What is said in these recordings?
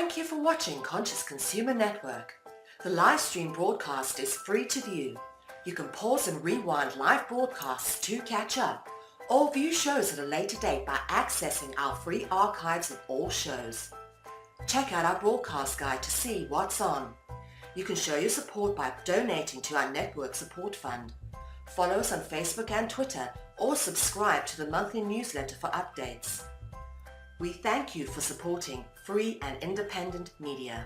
Thank you for watching Conscious Consumer Network. The live stream broadcast is free to view. You can pause and rewind live broadcasts to catch up, or view shows at a later date by accessing our free archives of all shows. Check out our broadcast guide to see what's on. You can show your support by donating to our network support fund. Follow us on Facebook and Twitter, or subscribe to the monthly newsletter for updates. We thank you for supporting free and independent media.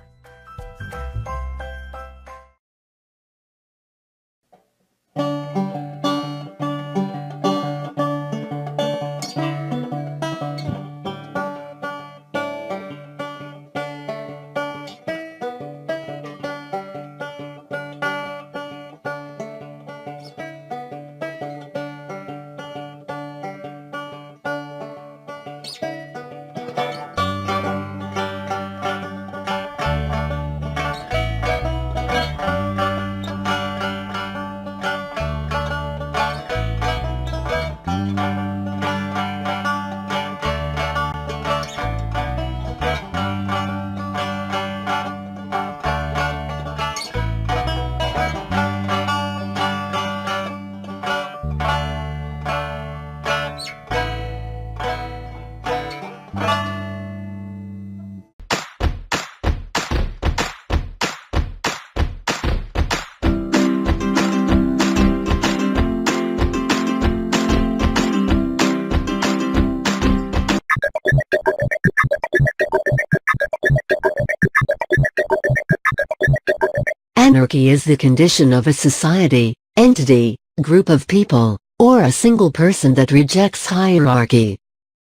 Anarchy is the condition of a society, entity, group of people, or a single person that rejects hierarchy.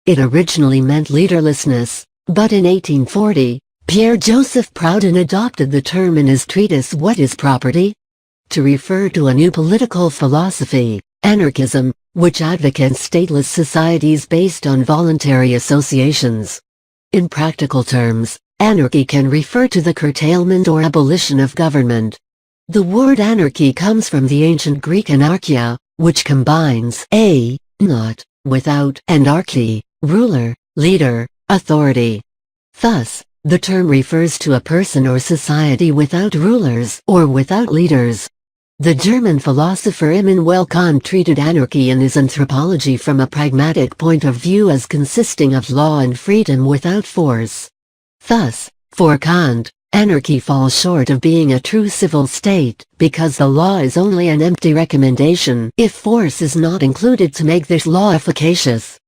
It originally meant leaderlessness, but in 1840, Pierre-Joseph Proudhon adopted the term in his treatise What is Property? To refer to a new political philosophy, anarchism, which advocates stateless societies based on voluntary associations. In practical terms, anarchy can refer to the curtailment or abolition of government. The word anarchy comes from the ancient Greek anarchia, which combines not, without, and archi, ruler, leader, authority. Thus, the term refers to a person or society without rulers or without leaders. The German philosopher Immanuel Kant treated anarchy in his Anthropology from a pragmatic point of view as consisting of law and freedom without force. Thus, for Kant, anarchy falls short of being a true civil state, because the law is only an empty recommendation if force is not included to make this law efficacious.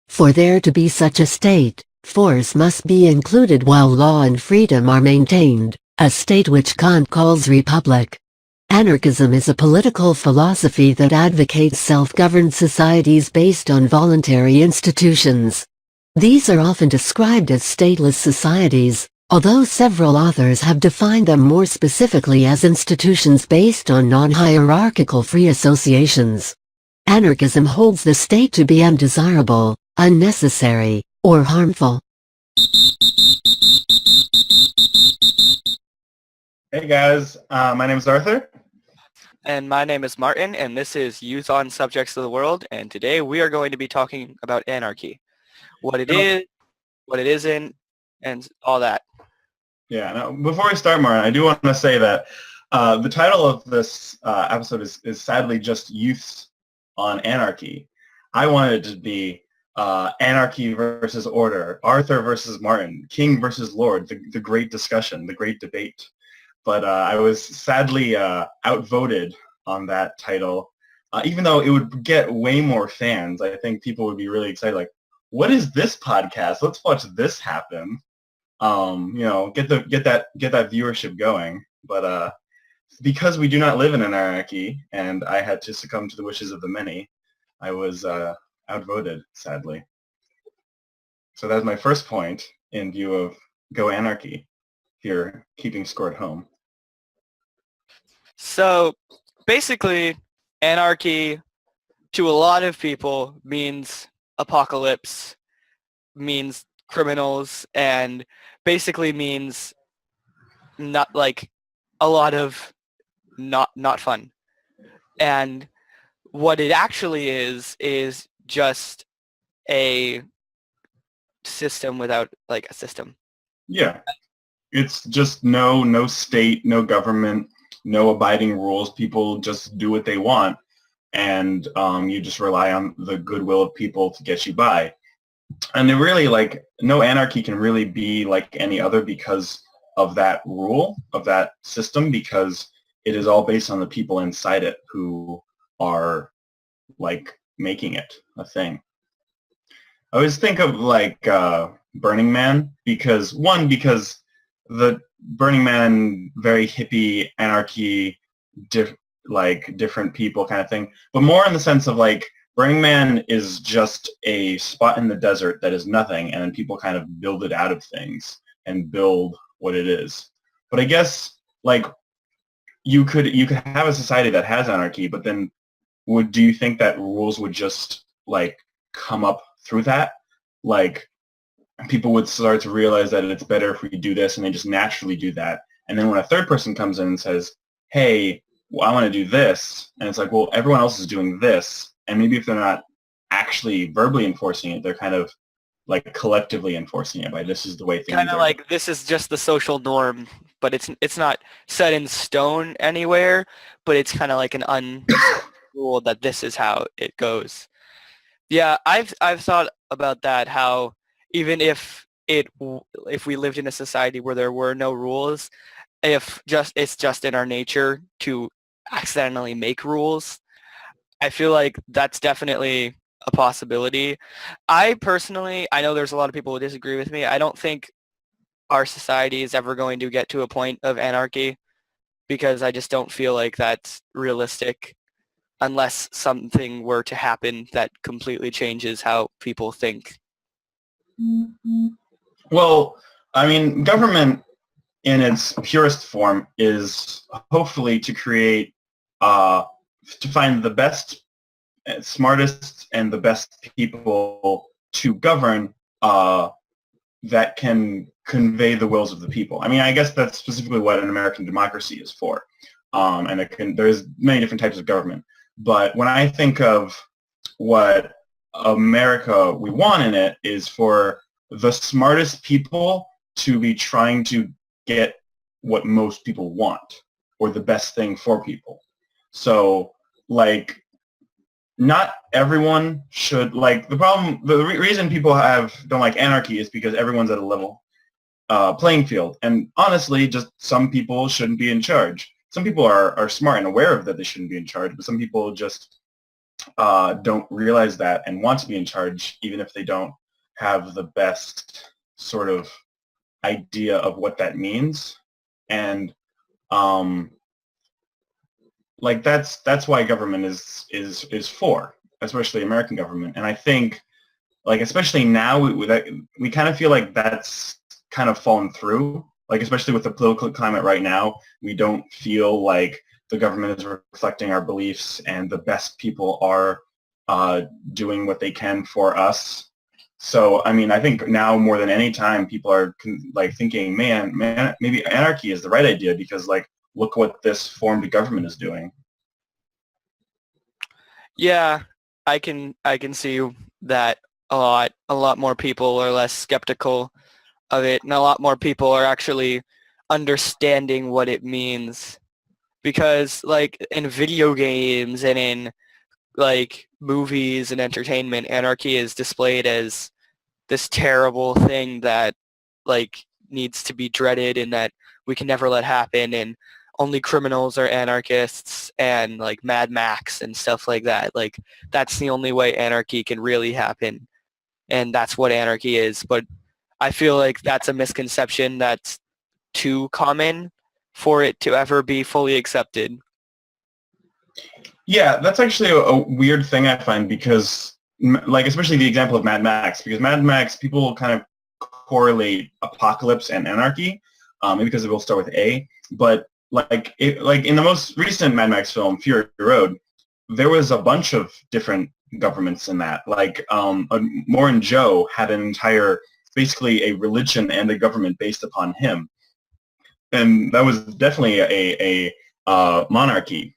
For there to be such a state, force must be included while law and freedom are maintained, a state which Kant calls republic. Anarchism is a political philosophy that advocates self-governed societies based on voluntary institutions. These are often described as stateless societies, although several authors have defined them more specifically as institutions based on non-hierarchical free associations. Anarchism holds the state to be undesirable, unnecessary, or harmful. Hey guys, my name is Arthur. And my name is Martin, and this is Youth on Subjects of the World, and today we are going to be talking about anarchy. What it is, what it isn't, and all that. Yeah, now before we start, Martin, I do want to say that the title of this episode is sadly just Youths on Anarchy. I wanted it to be Anarchy versus Order, Arthur versus Martin, King versus Lord, the great discussion, the great debate. But I was sadly outvoted on that title. Even though it would get way more fans, I think people would be really excited, like, what is this podcast? Let's watch this happen. Get that viewership going. But because we do not live in an anarchy, and I had to succumb to the wishes of the many, I was outvoted, sadly. So that's my first point in view of Go Anarchy, if you're keeping score at home. So basically, anarchy to a lot of people means apocalypse, means criminals, and basically means not like a lot of not fun. And what it actually is just a system without like a system. Yeah. it's just no state, no government, no abiding rules. People just do what they want, and you just rely on the goodwill of people to get you by. And it really, like, no anarchy can really be like any other because of that rule, of that system, because it is all based on the people inside it who are, like, making it a thing. I always think of, like, Burning Man, because the Burning Man, very hippie, anarchy, different people kind of thing, but more in the sense of, like, Burning Man is just a spot in the desert that is nothing, and then people kind of build it out of things and build what it is. But I guess, like, you could have a society that has anarchy, but then do you think that rules would just, like, come up through that? Like, people would start to realize that it's better if we do this, and they just naturally do that. And then when a third person comes in and says, hey, well, I want to do this, and it's like, well, everyone else is doing this, and maybe if they're not actually verbally enforcing it, they're kind of, like, collectively enforcing it by this is the way things Kind of are. like this is just the social norm, but it's not set in stone anywhere, but it's kind of like an rule that this is how it goes. Yeah, I've thought about that, how even if if we lived in a society where there were no rules, if it's just in our nature to accidentally make rules, I feel like that's definitely a possibility. I personally, I know there's a lot of people who disagree with me. I don't think our society is ever going to get to a point of anarchy because I just don't feel like that's realistic unless something were to happen that completely changes how people think. Well, I mean, government in its purest form is hopefully to create, to find the best, smartest, and the best people to govern, that can convey the wills of the people. I mean, I guess that's specifically what an American democracy is for. And there's many different types of government. But when I think of what America we want in it is for the smartest people to be trying to get what most people want or the best thing for people. So, like, not everyone should, like, the reason people don't like anarchy is because everyone's at a level playing field. And honestly, just some people shouldn't be in charge. Some people are smart and aware of that they shouldn't be in charge, but some people just don't realize that and want to be in charge, even if they don't have the best sort of idea of what that means. And like that's why government is for, especially American government. And I think, like, especially now, we kind of feel like that's kind of fallen through. Like, especially with the political climate right now, we don't feel like the government is reflecting our beliefs and the best people are doing what they can for us. So, I mean, I think now more than any time, people are like thinking, man, maybe anarchy is the right idea because, like, look what this formed government is doing. Yeah, I can see that a lot more people are less skeptical of it, and a lot more people are actually understanding what it means. Because, like, in video games and in, like, movies and entertainment, anarchy is displayed as this terrible thing that, like, needs to be dreaded and that we can never let happen, and only criminals are anarchists, and, like, Mad Max and stuff like that. Like, that's the only way anarchy can really happen, and that's what anarchy is. But I feel like that's a misconception that's too common for it to ever be fully accepted. Yeah, that's actually a weird thing I find because, like, especially the example of Mad Max, because Mad Max, people kind of correlate apocalypse and anarchy, maybe because they both start with A. But like in the most recent Mad Max film, Fury Road, there was a bunch of different governments in that. Like, Morin Joe had an entire, basically a religion and a government based upon him, and that was definitely a monarchy.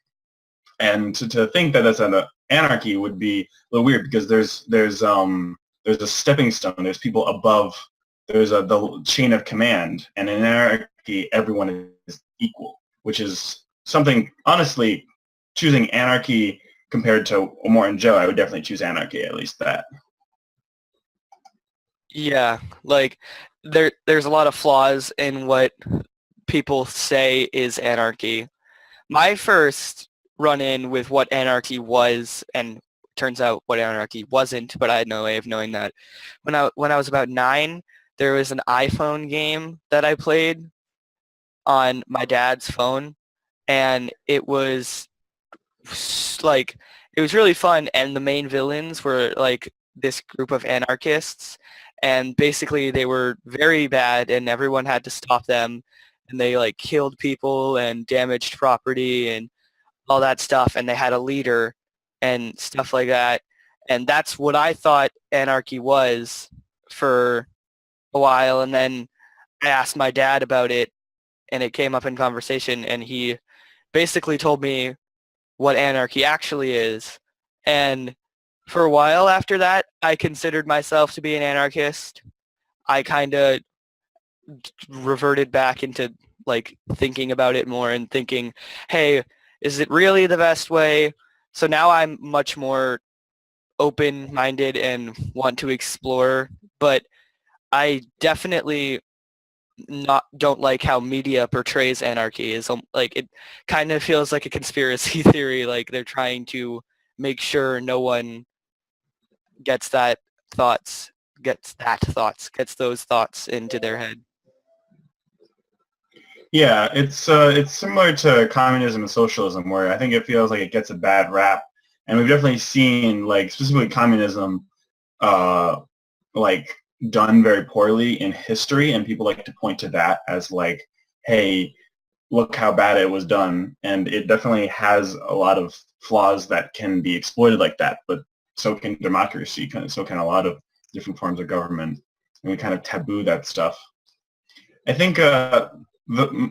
And to think that that's an anarchy would be a little weird because there's a stepping stone. There's people above there's the chain of command, and in anarchy, everyone is equal, which is something, honestly, choosing anarchy compared to Omar and Joe, I would definitely choose anarchy, at least that. Yeah, like there's a lot of flaws in what people say is anarchy. My first run-in with what anarchy was, and turns out what anarchy wasn't, but I had no way of knowing that. When I was about 9, there was an iPhone game that I played on my dad's phone, and like it was really fun, and the main villains were like this group of anarchists, and basically they were very bad and everyone had to stop them, and they like killed people and damaged property and all that stuff, and they had a leader and stuff like that. And that's what I thought anarchy was for a while, and then I asked my dad about it and it came up in conversation, and he basically told me what anarchy actually is. And for a while after that, I considered myself to be an anarchist. I kind of reverted back into like thinking about it more and thinking, hey, is it really the best way? So now I'm much more open-minded and want to explore, but I definitely not don't like how media portrays anarchy. Is like it kind of feels like a conspiracy theory, like they're trying to make sure no one gets thoughts gets those thoughts into their head. Yeah, it's similar to communism and socialism, where I think it feels like it gets a bad rap, and we've definitely seen like specifically communism, uh, like done very poorly in history, and people like to point to that as like, hey, look how bad it was done, and it definitely has a lot of flaws that can be exploited like that. But so can democracy, so can a lot of different forms of government, and we kind of taboo that stuff. I think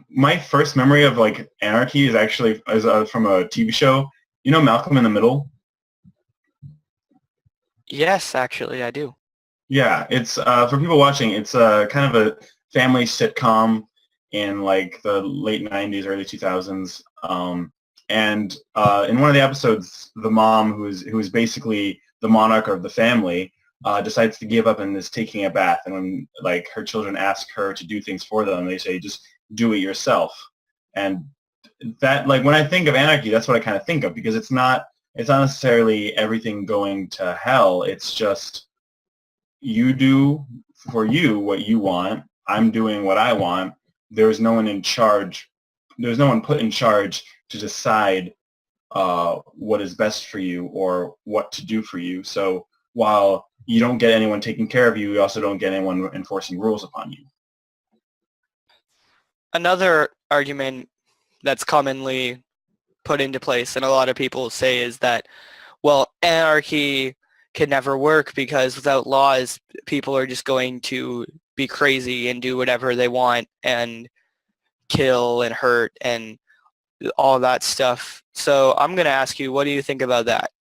my first memory of like anarchy is actually from a TV show. You know Malcolm in the Middle? Yes, actually, I do. Yeah, it's for people watching. It's kind of a family sitcom in like the late '90s, early 2000s. And in one of the episodes, the mom, who is basically the monarch of the family, decides to give up and is taking a bath. And when like her children ask her to do things for them, they say, "Just do it yourself." And that, like, when I think of anarchy, that's what I kind of think of, because it's not necessarily everything going to hell. It's just you do for you what you want. I'm doing what I want. There's no one in charge. There's no one put in charge to decide what is best for you or what to do for you. So while you don't get anyone taking care of you, you also don't get anyone enforcing rules upon you. Another argument that's commonly put into place and a lot of people say is that, well, anarchy can never work because without laws, people are just going to be crazy and do whatever they want and kill and hurt and all that stuff. So I'm going to ask you, what do you think about that?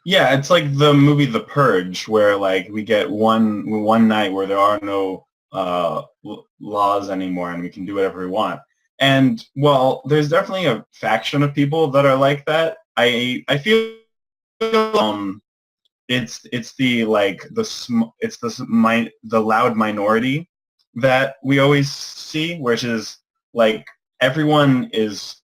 Yeah, it's like the movie The Purge, where like we get one night where there are no laws anymore, and we can do whatever we want. And well, there's definitely a faction of people that are like that. I feel um it's the like it's the loud minority that we always see, which is like everyone is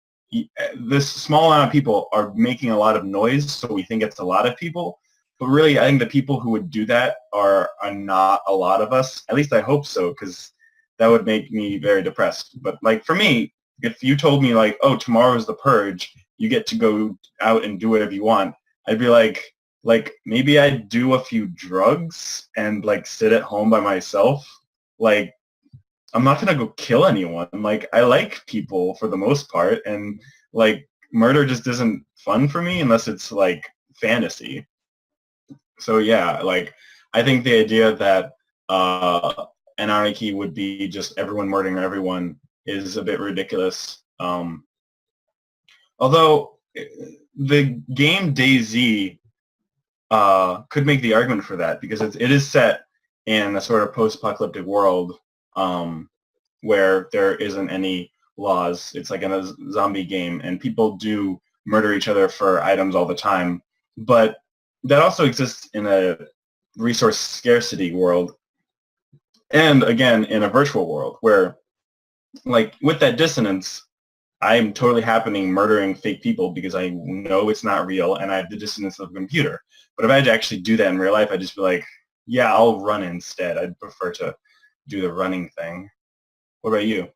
this small amount of people are making a lot of noise, so we think it's a lot of people. But really, I think the people who would do that are not a lot of us. At least I hope so, because that would make me very depressed. But like for me, if you told me like, oh, tomorrow's the purge, you get to go out and do whatever you want, I'd be like maybe I'd do a few drugs and like sit at home by myself. Like I'm not gonna go kill anyone. Like I like people for the most part, and like murder just isn't fun for me unless it's like fantasy. So yeah, like I think the idea that anarchy would be just everyone murdering everyone is a bit ridiculous. Although the game DayZ could make the argument for that, because it is set in a sort of post-apocalyptic world where there isn't any laws. It's like in a zombie game, and people do murder each other for items all the time. But that also exists in a resource scarcity world, and again in a virtual world where, like, with that dissonance, I'm totally happening murdering fake people because I know it's not real and I have the dissonance of a computer. But if I had to actually do that in real life, I'd just be like, yeah, I'll run instead. I'd prefer to do the running thing. What about you?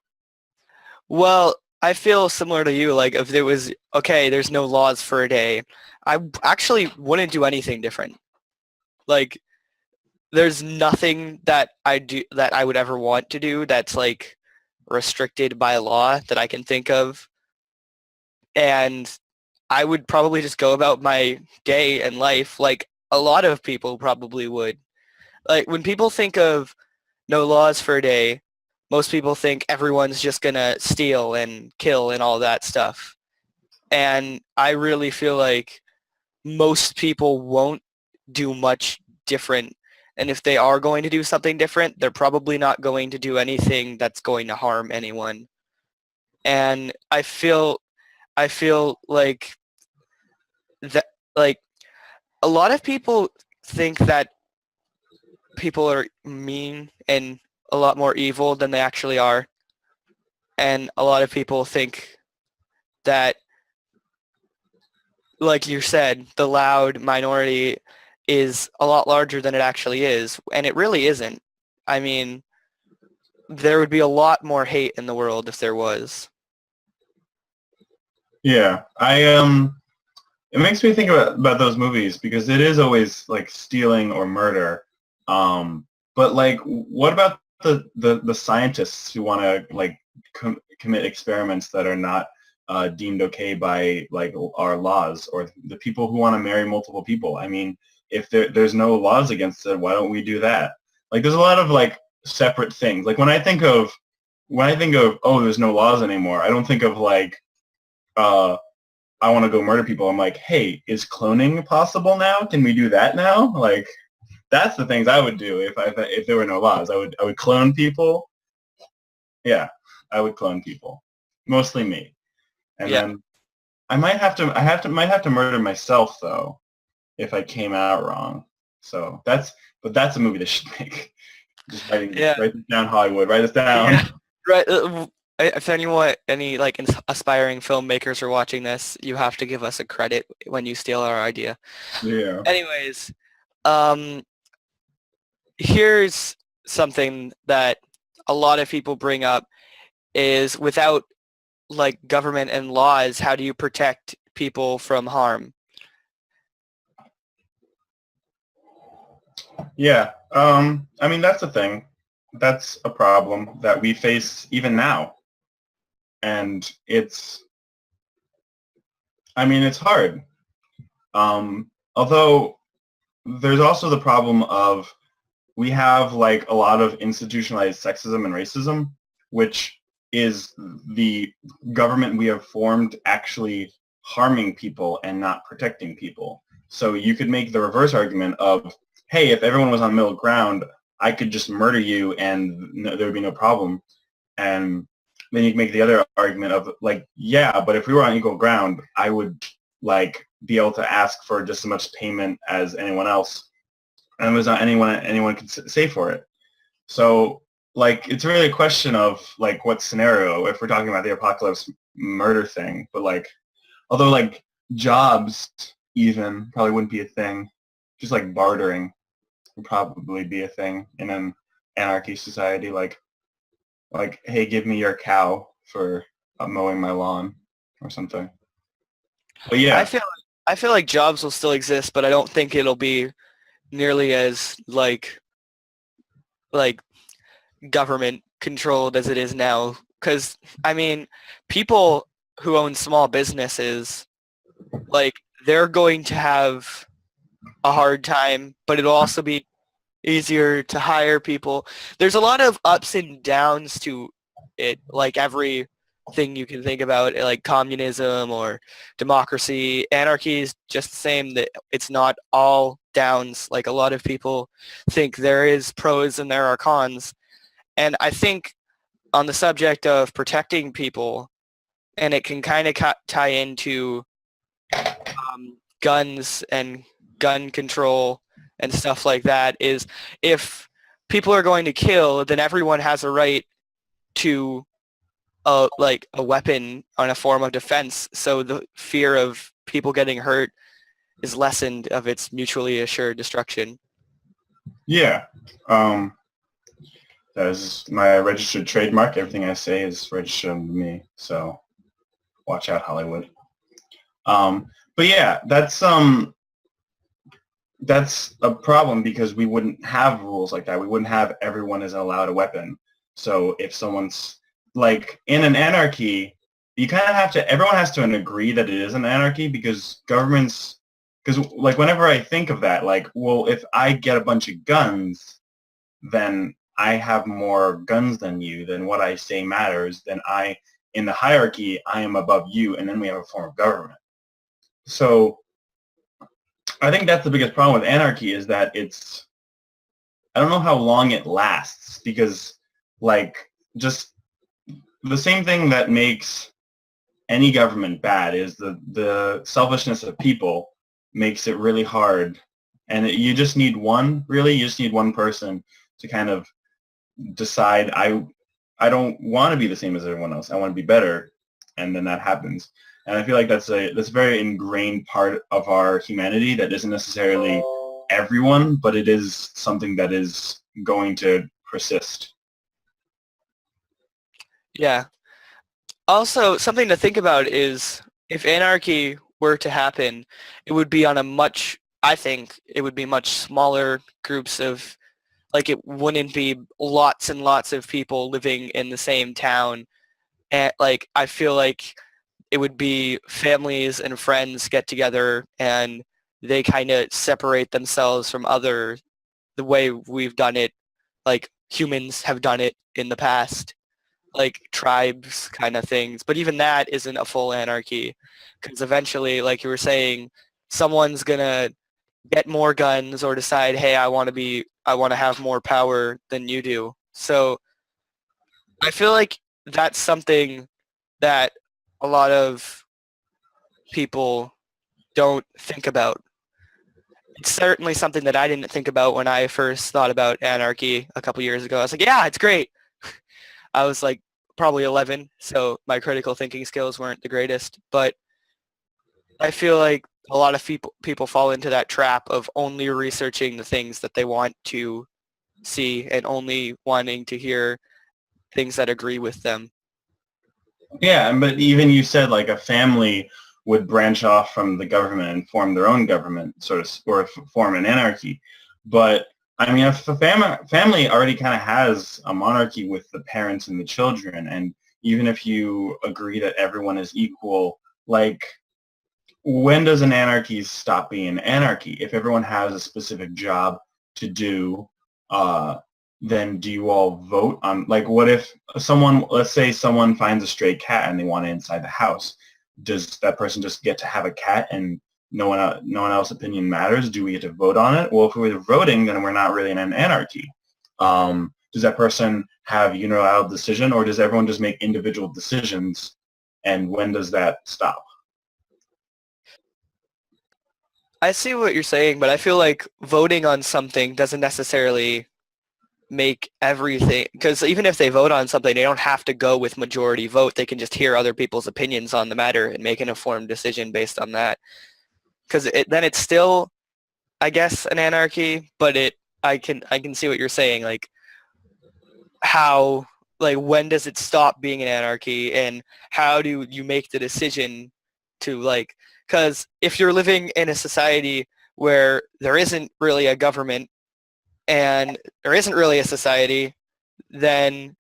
Well, I feel similar to you. Like if there was, okay, there's no laws for a day, I actually wouldn't do anything different. Like there's nothing that I would ever want to do that's like restricted by law that I can think of. And I would probably just go about my day and life like a lot of people probably would. Like when people think of no laws for a day, most people think everyone's just gonna steal and kill and all that stuff. And I really feel like most people won't do much different. And if they are going to do something different, they're probably not going to do anything that's going to harm anyone. And I feel that like a lot of people think that people are mean and a lot more evil than they actually are. And a lot of people think that, like you said, the loud minority is a lot larger than it actually is, and it really isn't. I mean, there would be a lot more hate in the world if there was. Yeah, it makes me think about those movies because it is always like stealing or murder. But like, what about the scientists who want to like commit experiments that are not deemed okay by like our laws, or the people who want to marry multiple people? I mean, if there's no laws against it, why don't we do that? Like, there's a lot of like separate things. Like when I think of oh, there's no laws anymore, I don't think of like uh, I want to go murder people. I'm like, hey, is cloning possible now? Can we do that now? Like, that's the things I would do if there were no laws. I would clone people. Yeah, I would clone people, mostly me, and Yeah. then might have to murder myself though if I came out wrong. So that's a movie that should make. Just Yeah. write this down, Hollywood. Write this down. Yeah. Right. If anyone, any like aspiring filmmakers are watching this, you have to give us a credit when you steal our idea. Yeah. Anyways, um, here's something that a lot of people bring up is without like government and laws, how do you protect people from harm? Yeah. I mean, that's the thing. That's a problem that we face even now. And I mean, it's hard. Although there's also the problem of we have like a lot of institutionalized sexism and racism, which is the government we have formed actually harming people and not protecting people. So you could make the reverse argument of, hey, if everyone was on middle ground, I could just murder you and there would be no problem. And then you can make the other argument of like, yeah, but if we were on equal ground, I would like be able to ask for just as much payment as anyone else, and there's not anyone could say for it. So like, it's really a question of like what scenario if we're talking about the apocalypse murder thing. But like, although like jobs even probably wouldn't be a thing, just like bartering would probably be a thing in an anarchy society. Like, hey, give me your cow for mowing my lawn or something. But I yeah, feel I feel like jobs will still exist, but I don't think it'll be nearly as like government controlled as it is now. Because I mean, people who own small businesses, like they're going to have a hard time, but it'll also be easier to hire people. There's a lot of ups and downs to it, like everything you can think about, like communism or democracy. Anarchy is just the same, that it's not all downs. Like a lot of people think there is pros and there are cons. And I think on the subject of protecting people, and it can kind of tie into guns and gun control and stuff like that, is if people are going to kill, then everyone has a right to like a weapon on a form of defense, so the fear of people getting hurt is lessened of its mutually assured destruction. Yeah. That is my registered trademark. Everything I say is registered under me, so watch out, Hollywood. But yeah, that's a problem because we wouldn't have rules like that. We wouldn't have everyone is allowed a weapon. So if someone's like in an anarchy, you kind of have to, everyone has to agree that it is an anarchy because governments, because like whenever I think of that, like, well, if I get a bunch of guns, then I have more guns than you, then what I say matters, then in the hierarchy, I am above you, and then we have a form of government. So I think that's the biggest problem with anarchy is that I don't know how long it lasts because like just the same thing that makes any government bad is the selfishness of people makes it really hard. And you just need one person to kind of decide I don't want to be the same as everyone else. I want to be better. And then that happens. And I feel like that's a very ingrained part of our humanity that isn't necessarily everyone, but it is something that is going to persist. Yeah. Also, something to think about is if anarchy were to happen, it would be on I think it would be much smaller groups of, like it wouldn't be lots and lots of people living in the same town. And like, I feel like it would be families and friends get together and they kind of separate themselves from the way we've done it, like humans have done it in the past, like tribes kind of things. But even that isn't a full anarchy because eventually, like you were saying, someone's going to get more guns or decide, hey, I want to have more power than you do. So I feel like that's something that a lot of people don't think about. It's certainly something that I didn't think about when I first thought about anarchy a couple years ago. I was like, yeah, it's great. I was like probably 11, so my critical thinking skills weren't the greatest. But I feel like a lot of people fall into that trap of only researching the things that they want to see and only wanting to hear things that agree with them. Yeah, but even you said like a family would branch off from the government and form their own government, sort of, or form an anarchy. But I mean, if a family already kind of has a monarchy with the parents and the children, and even if you agree that everyone is equal, like when does an anarchy stop being an anarchy? If everyone has a specific job to do, then do you all vote on, like, what if let's say someone finds a stray cat and they want it inside the house? Does that person just get to have a cat and no one else's opinion matters? Do we get to vote on it? Well, if we're voting, then we're not really in an anarchy. Does that person have unilateral decision, or does everyone just make individual decisions? And when does that stop? I see what you're saying, but I feel like voting on something doesn't necessarily make everything, because even if they vote on something, they don't have to go with majority vote. They can just hear other people's opinions on the matter and make an informed decision based on that. Because then it's still, I guess, an anarchy, but I can see what you're saying, like how, like when does it stop being an anarchy, and how do you make the decision to, like, because if you're living in a society where there isn't really a government and there isn't really a society, then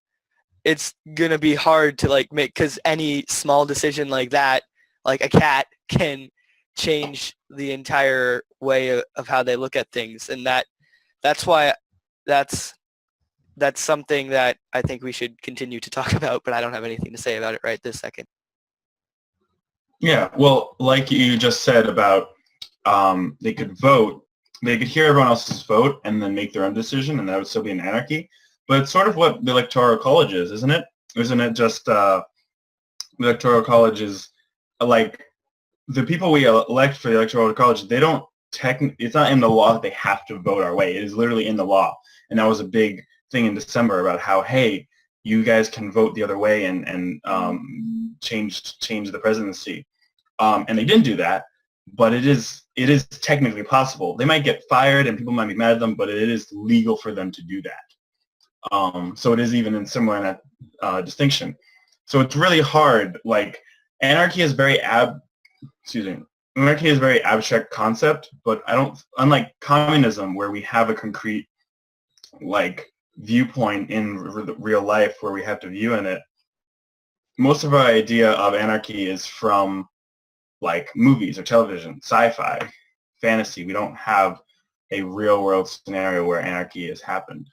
it's going to be hard to like make, because any small decision like that, like a cat, can change the entire way of how they look at things. And that's why that's something that I think we should continue to talk about, but I don't have anything to say about it right this second. Yeah, well, like you just said about they could vote, they could hear everyone else's vote and then make their own decision, and that would still be an anarchy. But it's sort of what the electoral college is, isn't it? Isn't it just the electoral college is like the people we elect for the electoral college, they don't it's not in the law that they have to vote our way. It is literally in the law. And that was a big thing in December about how, hey, you guys can vote the other way and change the presidency. And they didn't do that, but it is technically possible. They might get fired and people might be mad at them, but it is legal for them to do that. So it is even in similar in that distinction. So it's really hard. Like anarchy is anarchy is a very abstract concept, but unlike communism where we have a concrete like viewpoint in real life where we have to view in it, most of our idea of anarchy is from like movies or television, sci-fi, fantasy. We don't have a real world scenario where anarchy has happened.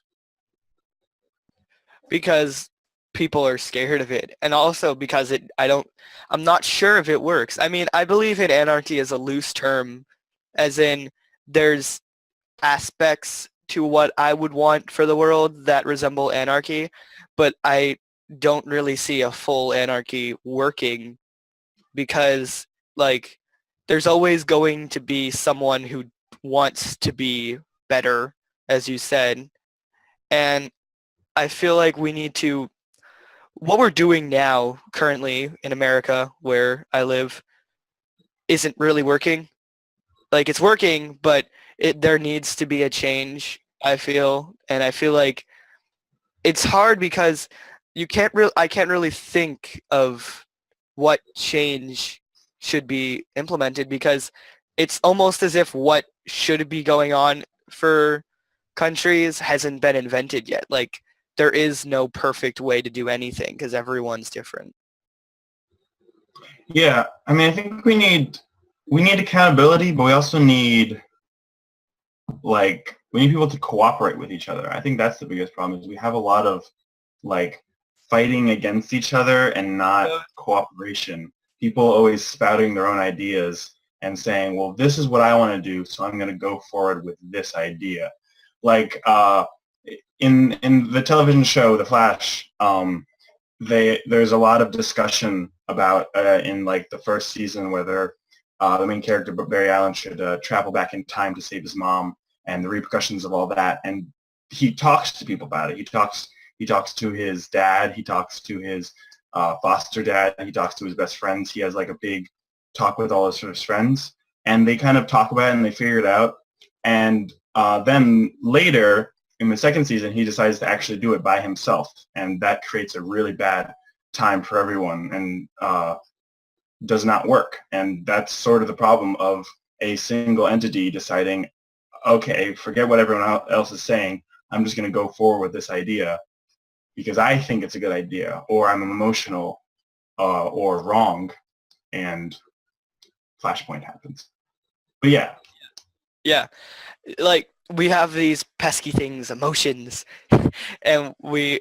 Because people are scared of it, and also because I'm not sure if it works. I mean, I believe in anarchy as a loose term, as in there's aspects to what I would want for the world that resemble anarchy, but I don't really see a full anarchy working because like there's always going to be someone who wants to be better, as you said, and I feel like we need to what we're doing now currently in America where I live isn't really working. Like it's working, but there needs to be a change, I feel. And I feel like it's hard because I can't really think of what change should be implemented because it's almost as if what should be going on for countries hasn't been invented yet. Like there is no perfect way to do anything because everyone's different. Yeah, I mean, I think we need accountability, but we also need we need people to cooperate with each other. I think that's the biggest problem is we have a lot of like fighting against each other and not cooperation. People always spouting their own ideas and saying, well, this is what I want to do, so I'm going to go forward with this idea. Like in the television show The Flash, there's a lot of discussion about in like the first season where the main character Barry Allen should travel back in time to save his mom and the repercussions of all that. And he talks to people about it. He talks to his dad. He talks to his foster dad. He talks to his best friends. He has like a big talk with all his friends, and they kind of talk about it and they figure it out. And then later in the second season, he decides to actually do it by himself, and that creates a really bad time for everyone and does not work. And that's sort of the problem of a single entity deciding, okay, forget what everyone else is saying. I'm just going to go forward with this idea because I think it's a good idea, or I'm emotional or wrong, and Flashpoint happens. But yeah. Yeah. Like we have these pesky things, emotions, and we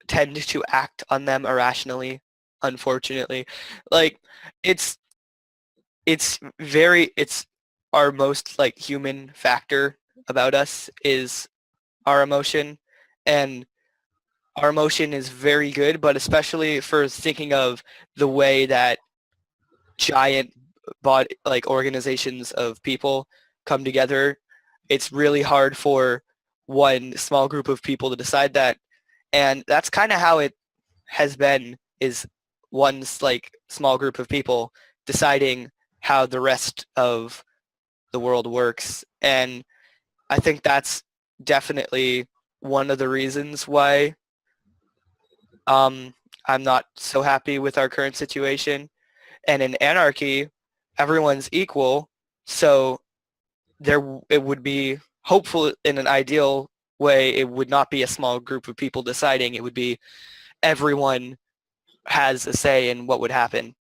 tend to act on them irrationally, unfortunately. Like it's our most like human factor about us is our emotion, and our emotion is very good, but especially for thinking of the way that giant body like organizations of people come together, it's really hard for one small group of people to decide that. And that's kind of how it has been, is one like small group of people deciding how the rest of the world works. And I think that's definitely one of the reasons why I'm not so happy with our current situation. And in anarchy, everyone's equal, so it would be hopeful in an ideal way. It would not be a small group of people deciding. It would be everyone has a say in what would happen.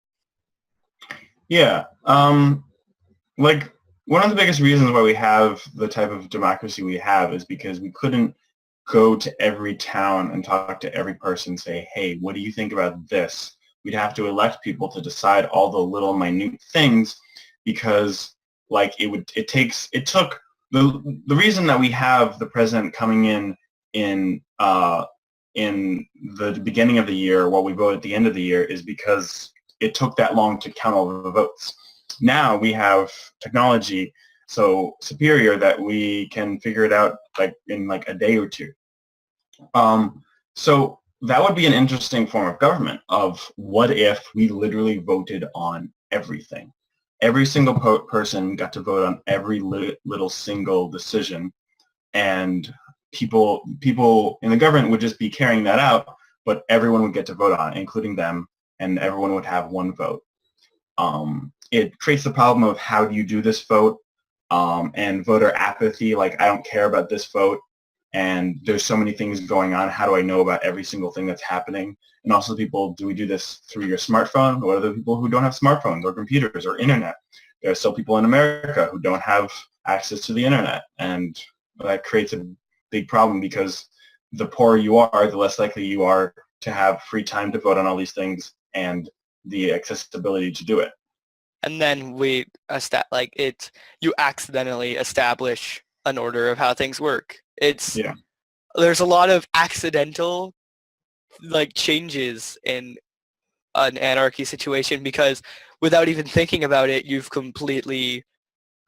Yeah. Like one of the biggest reasons why we have the type of democracy we have is because we couldn't go to every town and talk to every person and say, hey, what do you think about this? We'd have to elect people to decide all the little minute things because like it took the reason that we have the president coming in the beginning of the year while we vote at the end of the year is because it took that long to count all the votes. Now we have technology so superior that we can figure it out like in like a day or two. So that would be an interesting form of government of what if we literally voted on everything. Every single person got to vote on every little single decision, and people in the government would just be carrying that out, but everyone would get to vote on it, including them, and everyone would have one vote. It creates the problem of how do you do this vote, and voter apathy, like I don't care about this vote, and there's so many things going on, how do I know about every single thing that's happening? And also people, do we do this through your smartphone? What are the people who don't have smartphones or computers or internet? There are still people in America who don't have access to the internet, and that creates a big problem because the poorer you are, the less likely you are to have free time to vote on all these things and the accessibility to do it. And then you accidentally establish an order of how things work. There's a lot of accidental like changes in an anarchy situation because without even thinking about it, you've completely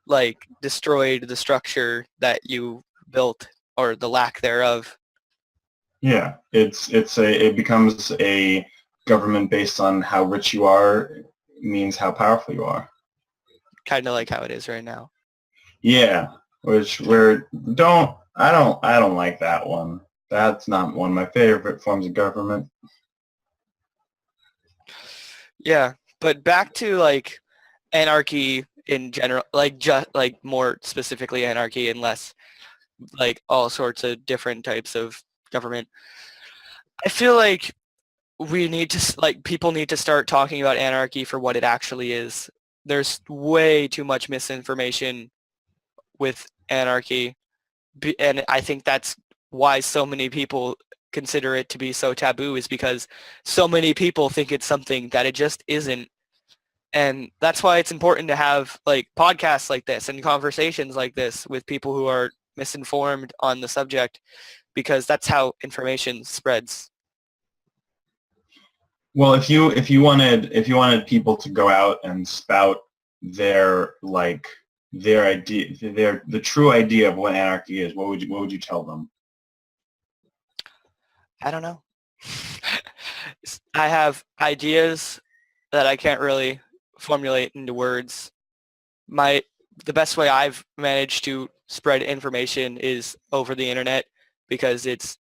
like destroyed the structure that you built or the lack thereof. Yeah, it becomes a government based on how rich you are means how powerful you are. Kind of like how it is right now. Yeah, I don't like that one. That's not one of my favorite forms of government. Yeah, but back to like anarchy in general, like just like more specifically anarchy and less like all sorts of different types of government. I feel like people need to start talking about anarchy for what it actually is. There's way too much misinformation with anarchy, and I think that's why so many people consider it to be so taboo is because so many people think it's something that it just isn't. And that's why it's important to have like podcasts like this and conversations like this with people who are misinformed on the subject, because that's how information spreads. Well, if you wanted people to go out and spout their the true idea of what anarchy is, what would you tell them? I don't know. I have ideas that I can't really formulate into words. The best way I've managed to spread information is over the internet because it's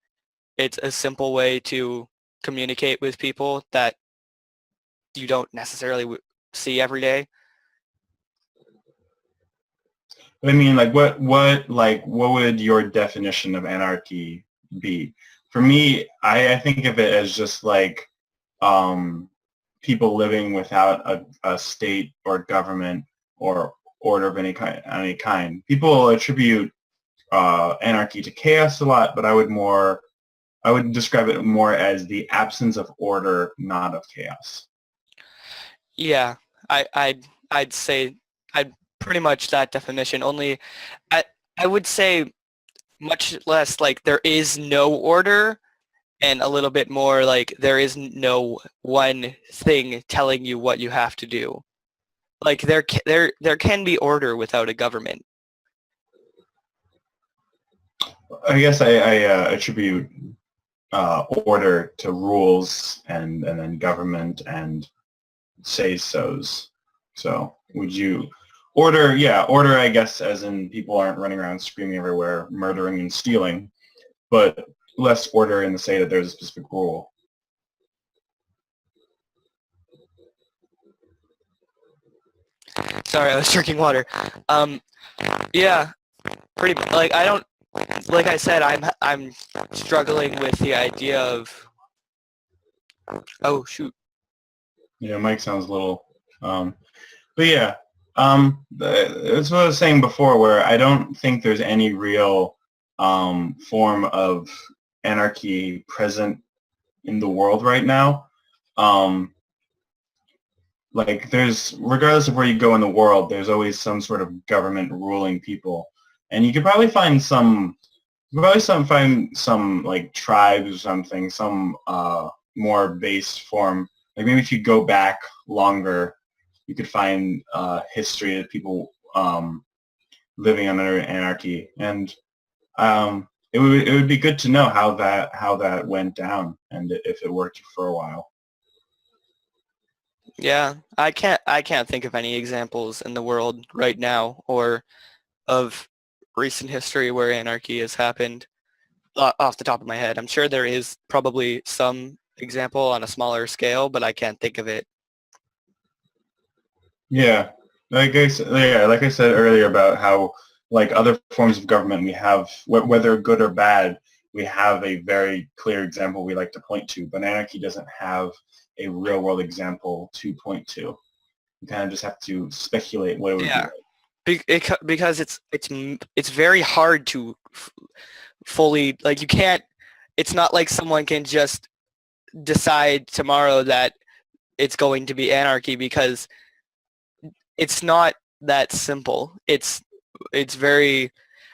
a simple way to communicate with people that you don't necessarily see every day. I mean, like what would your definition of anarchy be? For me, I think of it as just like people living without a state or government or order of any kind. People attribute anarchy to chaos a lot, but I would describe it more as the absence of order, not of chaos. Yeah, I'd say I'd pretty much that definition. Only I I would say much less like there is no order and a little bit more like there is no one thing telling you what you have to do. Like there can be order without a government. I guess I attribute order to rules and then government and say-sos. So would you order? Yeah, order. I guess as in people aren't running around screaming everywhere, murdering and stealing, but less order in the say that there's a specific rule. Sorry, I was drinking water. Um, yeah, pretty like I don't like I said I'm struggling with the idea of oh shoot. Yeah, Mike sounds a little. But yeah, it's what I was saying before, where I don't think there's any real form of anarchy present in the world right now. Um, like there's, regardless of where you go in the world, there's always some sort of government ruling people, and you could probably find some, find some like tribes or something, some more base form. Like maybe if you go back longer, you could find history of people living under anarchy, and it would be good to know how that went down and if it worked for a while. Yeah, I can't think of any examples in the world right now or of recent history where anarchy has happened off the top of my head. I'm sure there is probably some example on a smaller scale, but I can't think of it. Yeah, like I said earlier about how like other forms of government we have, whether good or bad, we have a very clear example we like to point to, but anarchy doesn't have a real world example to point to. You kind of just have to speculate what it would be Yeah, like. because it's very hard to fully, like, you can't. It's not like someone can just decide tomorrow that it's going to be anarchy, because it's not that simple. It's very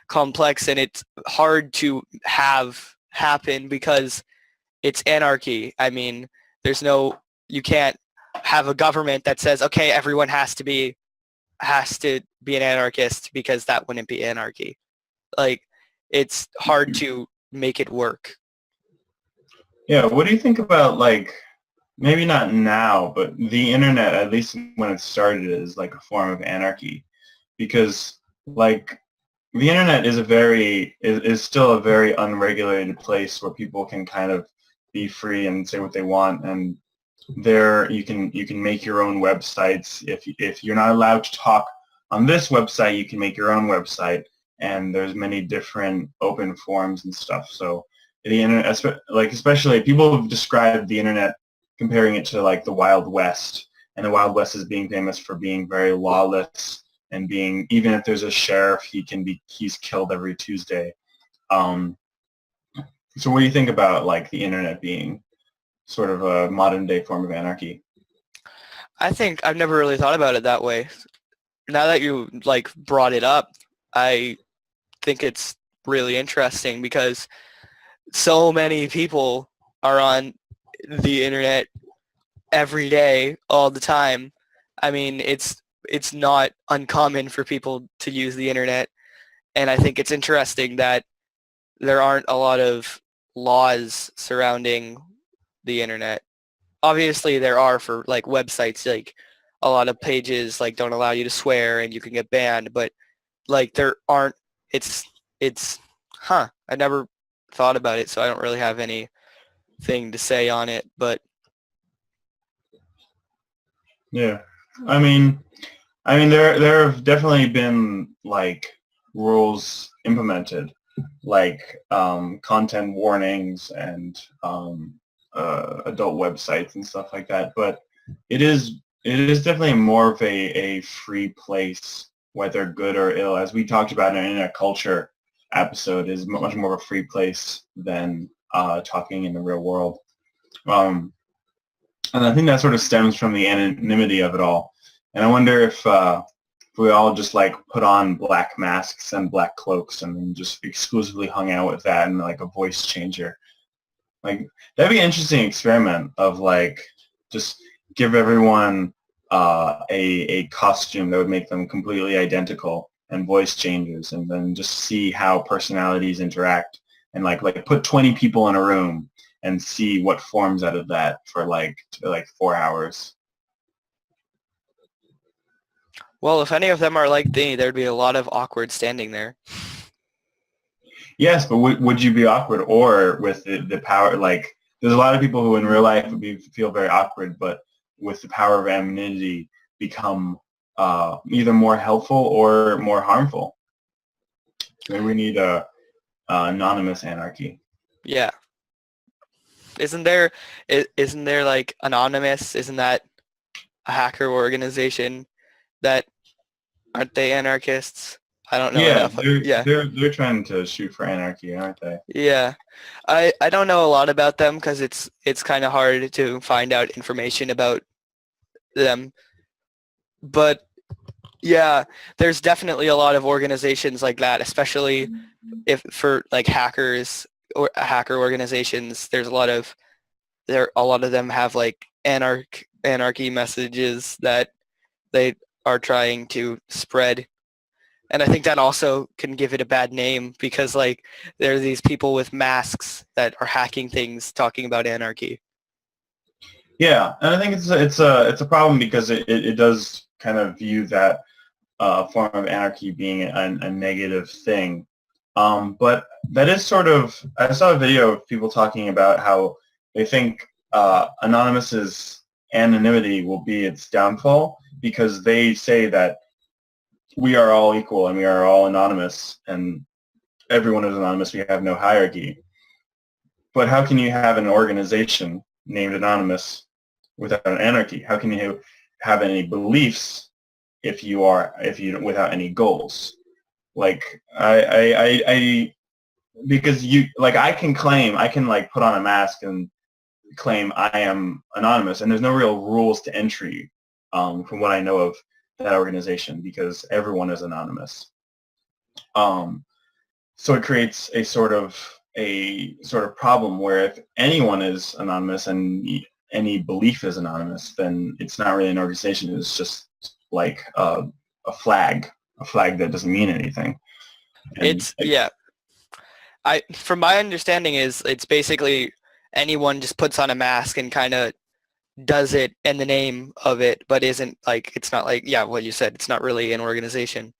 complex, and it's hard to have happen because it's anarchy. I mean, you can't have a government that says, okay, everyone has to be an anarchist, because that wouldn't be anarchy. Like, it's hard to make it work. Yeah, what do you think about like maybe not now, but the internet, at least when it started, is like a form of anarchy because like the internet is still a very unregulated place where people can kind of be free and say what they want, and there you can make your own websites. If you're not allowed to talk on this website, you can make your own website, and there's many different open forums and stuff. So the internet, like especially people have described the internet comparing it to like the Wild West, and the Wild West is being famous for being very lawless and being, even if there's a sheriff, he's killed every Tuesday. Um, so what do you think about like the internet being sort of a modern day form of anarchy? I think I've never really thought about it that way. Now that you like brought it up, I think it's really interesting because so many people are on the internet every day, all the time. I mean, it's not uncommon for people to use the internet, and I think it's interesting that there aren't a lot of laws surrounding the internet. Obviously, there are for like websites, like a lot of pages like don't allow you to swear and you can get banned, but like there aren't. It's it's I never thought about it, so I don't really have anything to say on it. But Yeah, I mean, there have definitely been like rules implemented, like content warnings and adult websites and stuff like that. But it is it is definitely more of a free place, whether good or ill. As we talked about in our internet culture episode, is much more of a free place than talking in the real world. Um, and I think that sort of stems from the anonymity of it all. And I wonder if we all just like put on black masks and black cloaks and then just exclusively hung out with that and like a voice changer. Like that'd be an interesting experiment of like just give everyone a costume that would make them completely identical and voice changes, and then just see how personalities interact, and like put 20 people in a room and see what forms out of that for like 4 hours. well, if any of them are like me, there'd be a lot of awkward standing there. Yes, but would you be awkward, or with the power, like there's a lot of people who in real life would feel very awkward, but with the power of anonymity become either more helpful or more harmful. Maybe we need a anonymous anarchy. Yeah. Isn't there like Anonymous? Isn't that a hacker organization that aren't they anarchists? I don't know Yeah, enough. Yeah. they're trying to shoot for anarchy, aren't they? Yeah. I don't know a lot about them because it's kind of hard to find out information about them. But yeah, there's definitely a lot of organizations like that, especially if for like hackers or hacker organizations. A lot of them have like anarchy messages that they are trying to spread. And I think that also can give it a bad name because like there are these people with masks that are hacking things talking about anarchy. Yeah, and I think it's a problem because it does kind of view that form of anarchy being a negative thing. But that is sort of, I saw a video of people talking about how they think Anonymous's anonymity will be its downfall because they say that we are all equal and we are all anonymous and everyone is anonymous. We have no hierarchy. But how can you have an organization named Anonymous without an anarchy? How can you have any beliefs if you without any goals? Like I because you like I can like put on a mask and claim I am anonymous, and there's no real rules to entry from what I know of that organization because everyone is anonymous. So it creates a sort of problem where if anyone is anonymous and any belief is anonymous, then it's not really an organization. It's just like a flag that doesn't mean anything. And It's yeah. From my understanding is it's basically anyone just puts on a mask and kind of does it in the name of it, but isn't like it's not like yeah, what you said. It's not really an organization,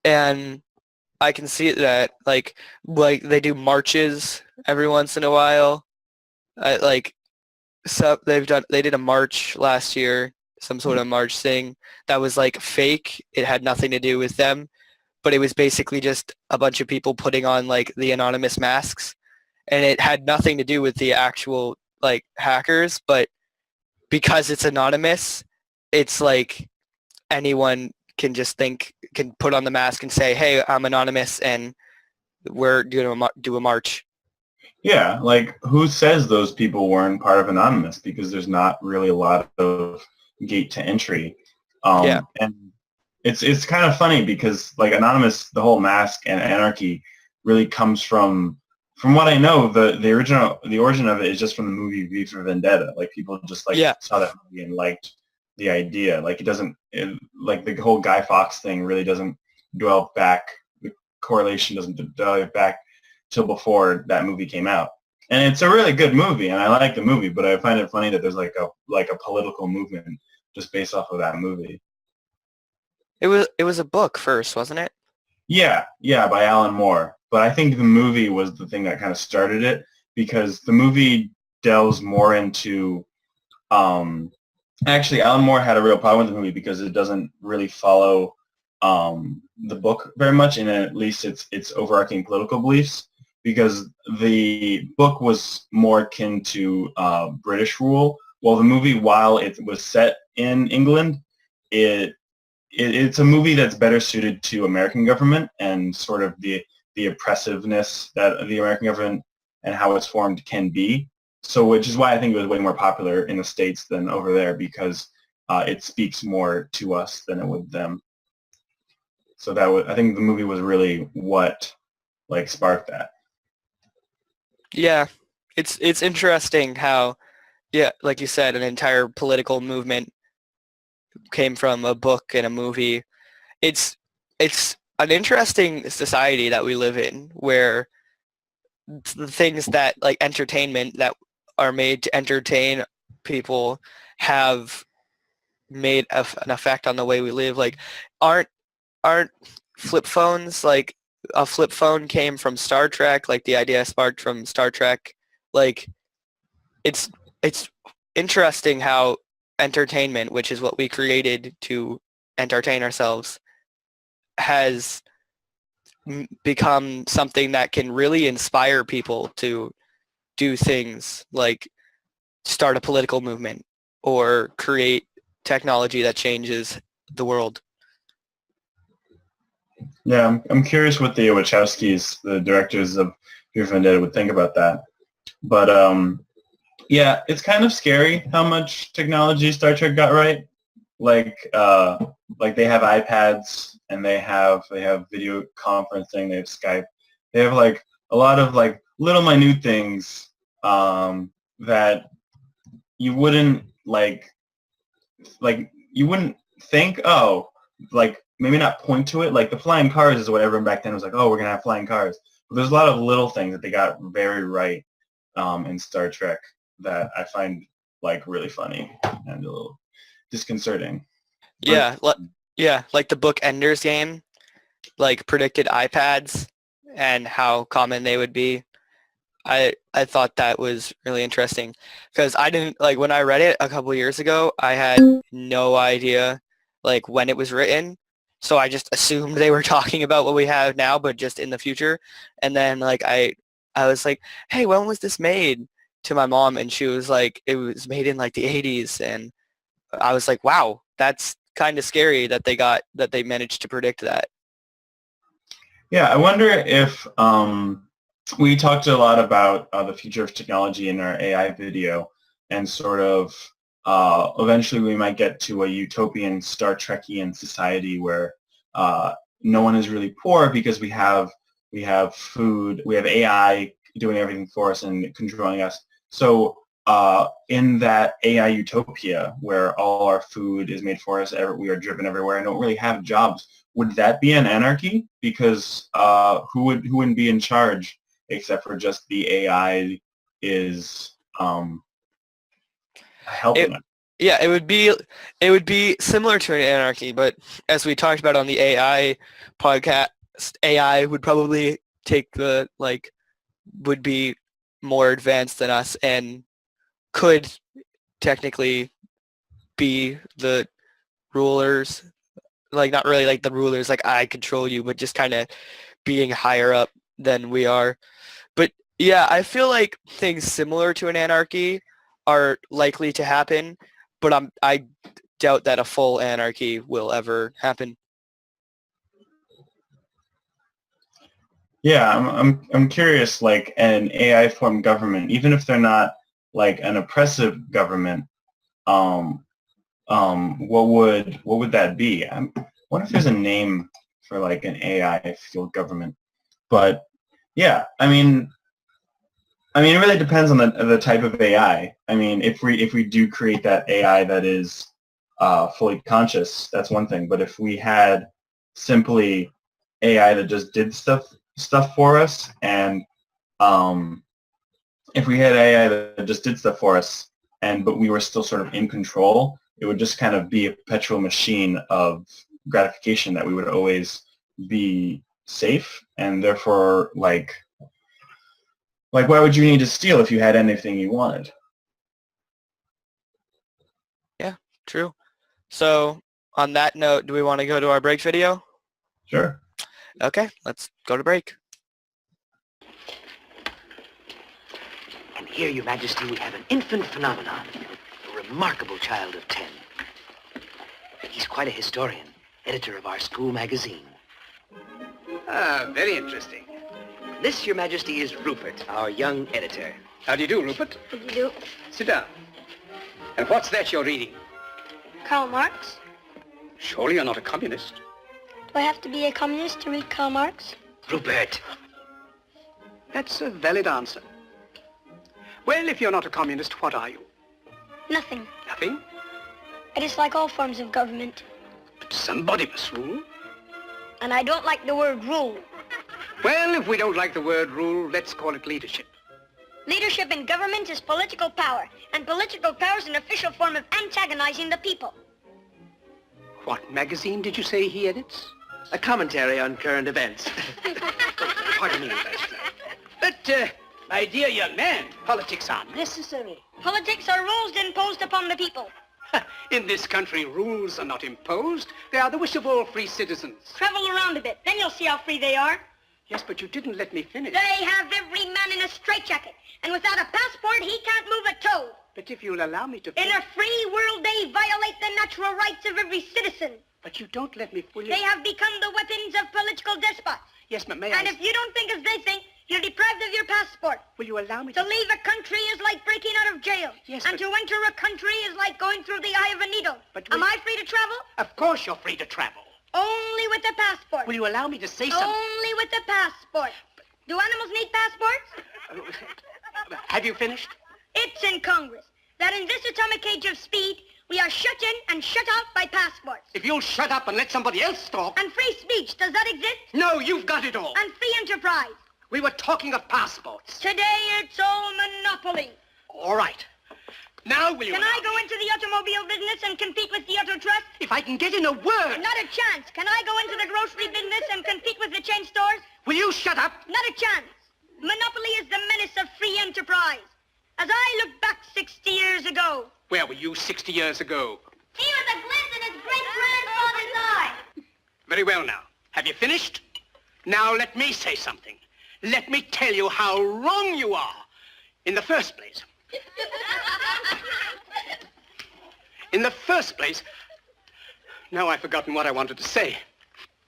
and I can see that like they do marches every once in a while. Like so they did a march last year, some sort of march thing that was like fake. It had nothing to do with them, but it was basically just a bunch of people putting on like the anonymous masks, and it had nothing to do with the actual like hackers, but because it's anonymous, it's like anyone can put on the mask and say, "Hey, I'm anonymous and we're going to do a march." yeah, like who says those people weren't part of Anonymous? Because there's not really a lot of gate to entry. Yeah. And it's kind of funny because like Anonymous, the whole mask and anarchy really comes from what I know, the origin of it is just from the movie V for Vendetta. Like people just like Yeah. saw that movie and liked the idea. Like like the whole Guy Fawkes thing really doesn't dwell back. The correlation doesn't dwell back till before that movie came out. And it's a really good movie, and I like the movie, but I find it funny that there's like a political movement just based off of that movie. It was a book first, wasn't it? Yeah, yeah, by Alan Moore. But I think the movie was the thing that kind of started it because the movie delves more into actually Alan Moore had a real problem with the movie because it doesn't really follow the book very much, and at least its overarching political beliefs, because the book was more akin to British rule, while the movie, while it was set in England, it's a movie that's better suited to American government and sort of the oppressiveness that the American government and how it's formed can be. So, which is why I think it was way more popular in the States than over there because it speaks more to us than it would them. So I think the movie was really what like sparked that. Yeah. It's interesting how yeah, like you said, an entire political movement came from a book and a movie. It's it's an interesting society that we live in where the things that like entertainment that are made to entertain people have made an effect on the way we live. Like aren't aren't flip phones like a flip phone came from Star Trek, like the idea sparked from Star Trek. Like it's it's interesting how entertainment, which is what we created to entertain ourselves, has become something that can really inspire people to do things like start a political movement or create technology that changes the world. Yeah, I'm curious what the Wachowskis, the directors of Fear Vendetta, would think about that. But yeah, it's kind of scary how much technology Star Trek got right. like they have iPads and they have video conferencing, they have Skype, they have like a lot of like little minute things that you wouldn't like you wouldn't think, oh, like maybe not point to it. Like the flying cars is what everyone back then was like, oh, we're gonna have flying cars. But there's a lot of little things that they got very right in Star Trek that I find like really funny and a little disconcerting. But Yeah, like the book Ender's Game, like predicted iPads and how common they would be. I thought that was really interesting because I didn't like when I read it a couple years ago, I had no idea like when it was written. So I just assumed they were talking about what we have now, but just in the future. And then like I was like, hey, when was this made? To my mom, and she was like, it was made in like the 80s. And I was like, wow, that's kind of scary that they managed to predict that. yeah, I wonder if we talked a lot about the future of technology in our AI video, and sort of eventually we might get to a utopian Star Trekian society where no one is really poor because we have food, we have AI doing everything for us and controlling us. So in that AI utopia where all our food is made for us, we are driven everywhere and don't really have jobs, would that be an anarchy? Because who wouldn't be in charge except for just the AI is helping us? Yeah, it would be similar to an anarchy, but as we talked about on the AI podcast, AI would probably would be more advanced than us and could technically be the rulers, like not really like the rulers, like I control you, but just kind of being higher up than we are. But yeah, I feel like things similar to an anarchy are likely to happen, but I doubt that a full anarchy will ever happen. Yeah, I'm curious, like an AI form government, even if they're not like an oppressive government, um, what would that be? I wonder if there's a name for like an AI field government. But yeah, it really depends on the type of AI. I mean, if we do create that AI that is fully conscious, that's one thing. But if we had simply AI that just did stuff for us, and if we had AI that just did stuff for us, but we were still sort of in control, it would just kind of be a perpetual machine of gratification that we would always be safe, and therefore like, why would you need to steal if you had anything you wanted? Yeah, true. So on that note, do we want to go to our break video? Sure. Okay, let's go to break. And here, Your Majesty, we have an infant phenomenon, a remarkable child of 10. He's quite a historian, editor of our school magazine. Ah, very interesting. This, Your Majesty, is Rupert, our young editor. How do you do, Rupert? How do you do? Sit down. And what's that you're reading? Karl Marx? Surely you're not a communist. Do I have to be a communist to read Karl Marx? Rupert! That's a valid answer. Well, if you're not a communist, what are you? Nothing. Nothing? I dislike all forms of government. But somebody must rule. And I don't like the word rule. Well, if we don't like the word rule, let's call it leadership. Leadership in government is political power, and political power is an official form of antagonizing the people. What magazine did you say he edits? A commentary on current events. Pardon me, Ambassador. But, my dear young man, politics are necessary. Politics are rules imposed upon the people. In this country, rules are not imposed. They are the wish of all free citizens. Travel around a bit, then you'll see how free they are. Yes, but you didn't let me finish. They have every man in a straitjacket, and without a passport, he can't move a toe. But if you'll allow me to... In a free world, they violate the natural rights of every citizen. But you don't let me fully... They have become the weapons of political despots. Yes, but may I... And if you don't think as they think, you're deprived of your passport. Will you allow me To leave a country is like breaking out of jail. Yes, and but... to enter a country is like going through the eye of a needle. But Am I free to travel? Of course you're free to travel. Only with a passport. Will you allow me to say something? Only with a passport. Do animals need passports? Have you finished? It's in Congress that in this atomic age of speed, we are shut in and shut out by passports. If you'll shut up and let somebody else talk... And free speech, does that exist? No, you've got it all. And free enterprise. We were talking of passports. Today it's all monopoly. All right. Now will you... Can I go into the automobile business and compete with the auto trust? If I can get in a word... Not a chance. Can I go into the grocery business and compete with the chain stores? Will you shut up? Not a chance. Monopoly is the menace of free enterprise. As I look back 60 years ago... Where were you 60 years ago? He was a glint in his great-grandfather's eye. Very well now. Have you finished? Now let me say something. Let me tell you how wrong you are. In the first place... In the first place... Now I've forgotten what I wanted to say.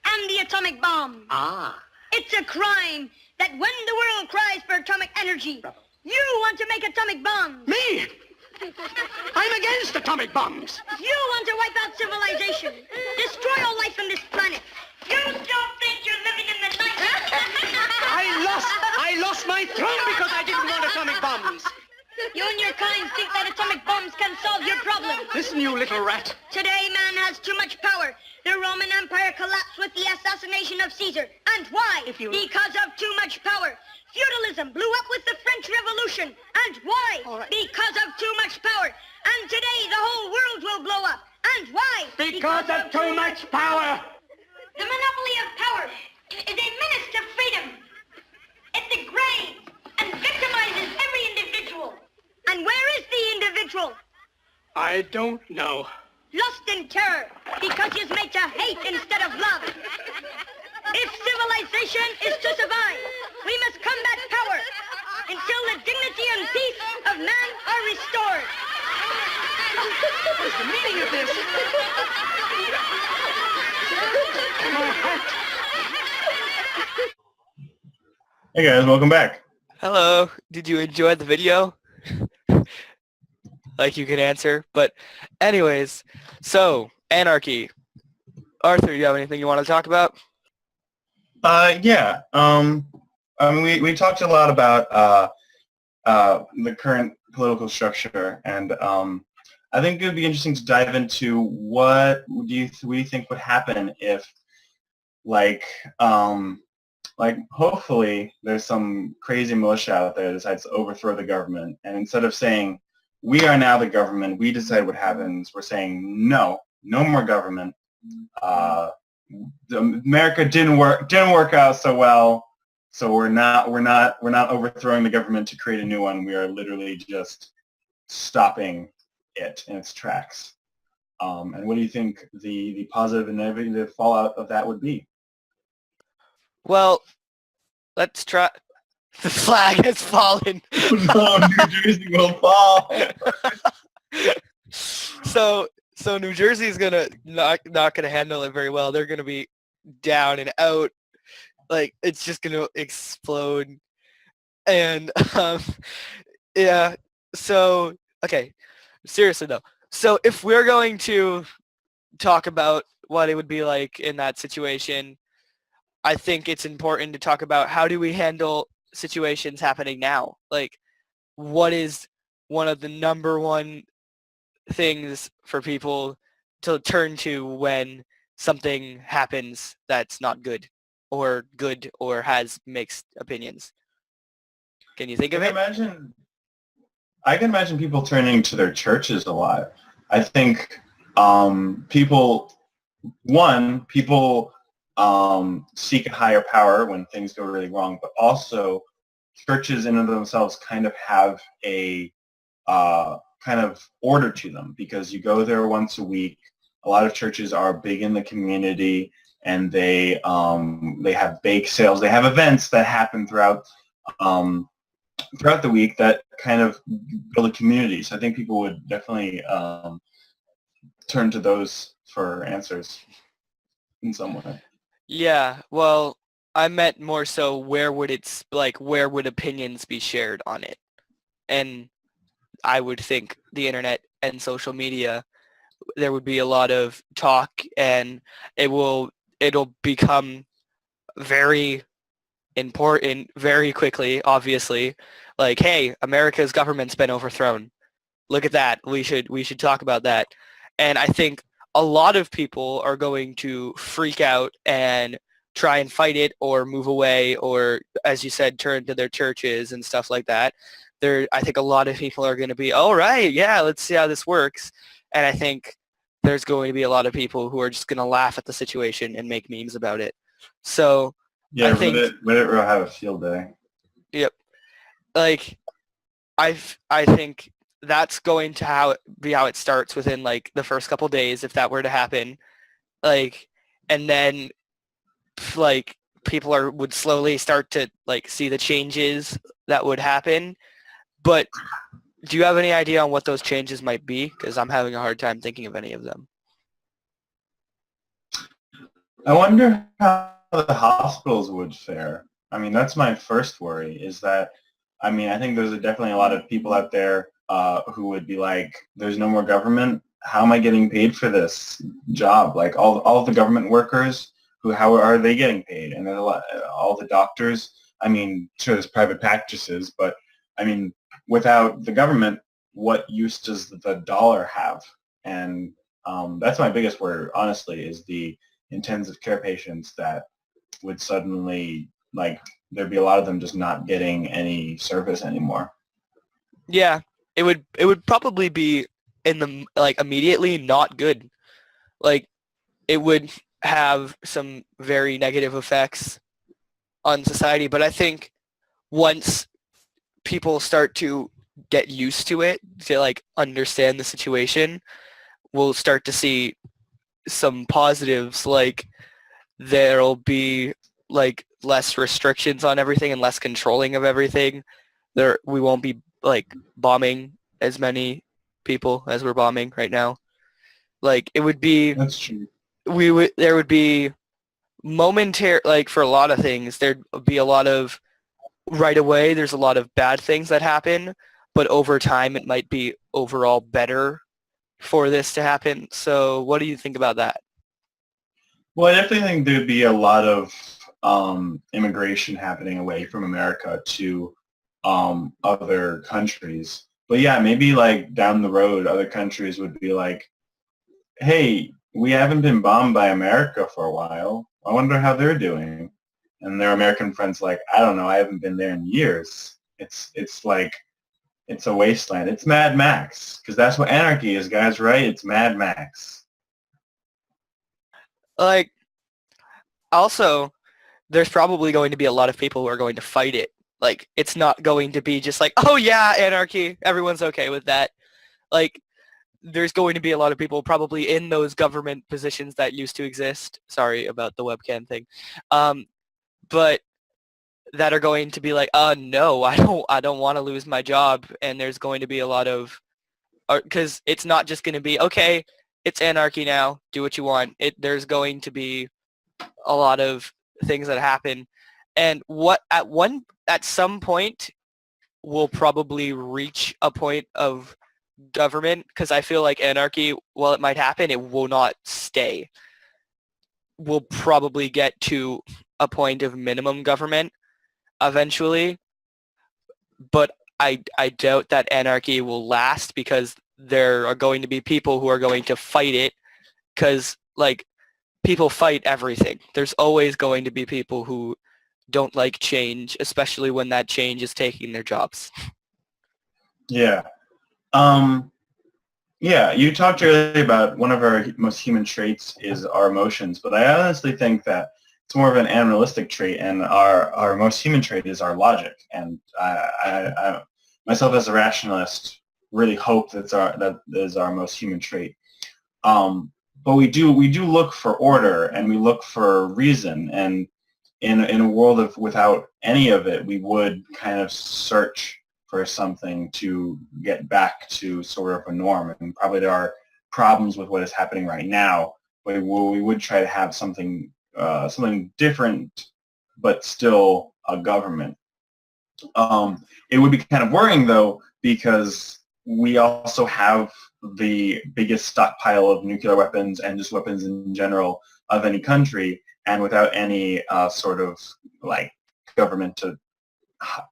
And the atomic bomb. Ah. It's a crime that when the world cries for atomic energy, Bravo. you want to make atomic bombs. Me? I'm against atomic bombs. You want to wipe out civilization, destroy all life on this planet. You don't think you're living in the night. I lost my throne because I didn't want atomic bombs. You and your kind think that atomic bombs can solve your problem. Listen, you little rat. Today, man has too much power. The Roman Empire collapsed with the assassination of Caesar. And why? Because of too much power. Feudalism blew up with the French Revolution. And why? Right. Because of too much power. And today, the whole world will blow up. And why? Because of too much power. The monopoly of power is a menace to freedom. It degrades and victimizes every individual. And where is the individual? I don't know. Lost in terror because he is made to hate instead of love. If civilization is to survive, we must combat power until the dignity and peace of man are restored. What's the meaning of this? Hey guys, welcome back. Hello. Did you enjoy the video? Like you can answer. But anyways, so Anarchy. Arthur, you have anything you want to talk about? Yeah. I mean, we talked a lot about the current political structure, and I think it would be interesting to dive into what do you think would happen if, like hopefully there's some crazy militia out there that decides to overthrow the government, and instead of saying we are now the government, we decide what happens, we're saying no more government. America didn't work out so well, so we're not overthrowing the government to create a new one. We are literally just stopping it in its tracks. And what do you think the positive and negative fallout of that would be? Well, let's try. The flag has fallen. No, New Jersey will fall. So New Jersey is not gonna handle it very well. They're gonna be down and out. Like it's just gonna explode. And yeah. So okay, seriously though. So if we're going to talk about what it would be like in that situation, I think it's important to talk about how do we handle situations happening now? Like, what is one of the number one things for people to turn to when something happens that's not good or has mixed opinions? Can you think of it? I can imagine people turning to their churches a lot. I think people seek a higher power when things go really wrong, but also churches in and of themselves kind of have a kind of order to them because you go there once a week. A lot of churches are big in the community, and they have bake sales. They have events that happen throughout throughout the week that kind of build a community. So I think people would definitely turn to those for answers in some way. Yeah, well, I meant more so where would where would opinions be shared on it? And I would think the internet and social media, there would be a lot of talk, and it'll become very important very quickly, obviously. Like, hey, America's government's been overthrown. Look at that. We should talk about that. And I think a lot of people are going to freak out and try and fight it or move away or, as you said, turn to their churches and stuff like that. I think a lot of people are going to be, all right, yeah, let's see how this works. And I think there's going to be a lot of people who are just going to laugh at the situation and make memes about it. So I Yeah, think, Reddit will have a field day. yep, like I think that's going to be how it starts within like the first couple days if that were to happen. Like, and then like people would slowly start to like see the changes that would happen. But do you have any idea on what those changes might be? Because I'm having a hard time thinking of any of them. I wonder how the hospitals would fare. I mean, that's my first worry is that, I mean, I think there's definitely a lot of people out there who would be like, there's no more government. How am I getting paid for this job? Like all the government workers, how are they getting paid? And there's all the doctors. I mean, sure, there's private practices, but I mean, without the government, what use does the dollar have? And that's my biggest worry, honestly, is the intensive care patients that would suddenly, like, there'd be a lot of them just not getting any service anymore. Yeah, it would probably be in the like immediately not good. Like it would have some very negative effects on society, but I think once people start to get used to it, to like understand the situation, we'll start to see some positives, like there'll be like less restrictions on everything and less controlling of everything. We won't be like bombing as many people as we're bombing right now. Like it would be That's true. there would be momentary, like for a lot of things there'd be a lot of right away there's a lot of bad things that happen, but over time it might be overall better for this to happen. So what do you think about that? Well, I definitely think there'd be a lot of immigration happening away from America to other countries. But yeah, maybe like down the road, other countries would be like, hey, we haven't been bombed by America for a while. I wonder how they're doing. And their American friends like, I don't know, I haven't been there in years. It's like, it's a wasteland. It's Mad Max, because that's what anarchy is, guys, right? It's Mad Max. Like also there's probably going to be a lot of people who are going to fight it. Like it's not going to be just like, oh yeah, anarchy, everyone's okay with that. Like there's going to be a lot of people probably in those government positions that used to exist. Sorry about the webcam thing. But that are going to be like, no, I don't want to lose my job. And there's going to be a lot of, because it's not just going to be, okay, it's anarchy now, do what you want. There's going to be a lot of things that happen. And at some point we'll probably reach a point of government, because I feel like anarchy, while it might happen, it will not stay. We'll probably get to a point of minimum government eventually, but I doubt that anarchy will last, because there are going to be people who are going to fight it, because like people fight everything. There's always going to be people who don't like change, especially when that change is taking their jobs. Yeah. Yeah, you talked earlier about one of our most human traits is our emotions, but I honestly think that it's more of an animalistic trait, and our most human trait is our logic. And I myself as a rationalist really hope that is our most human trait. But we do look for order, and we look for reason, and in a world of without any of it, we would kind of search for something to get back to sort of a norm. And probably there are problems with what is happening right now, but we would try to have something something different, but still a government. It would be kind of worrying though, because we also have the biggest stockpile of nuclear weapons and just weapons in general of any country, and without any sort of like government to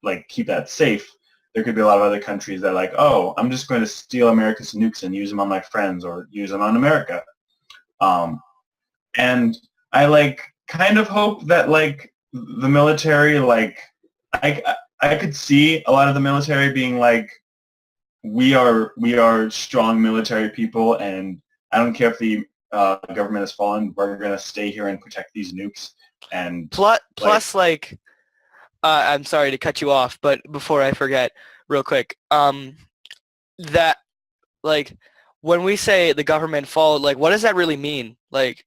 like keep that safe, there could be a lot of other countries that are like, oh, I'm just going to steal America's nukes and use them on my friends or use them on America. And I like kind of hope that like the military, like I could see a lot of the military being like, we are strong military people, and I don't care if the government has fallen. We're gonna stay here and protect these nukes. And Plus, like I'm sorry to cut you off, but before I forget, real quick, that like when we say the government fall, like what does that really mean? Like,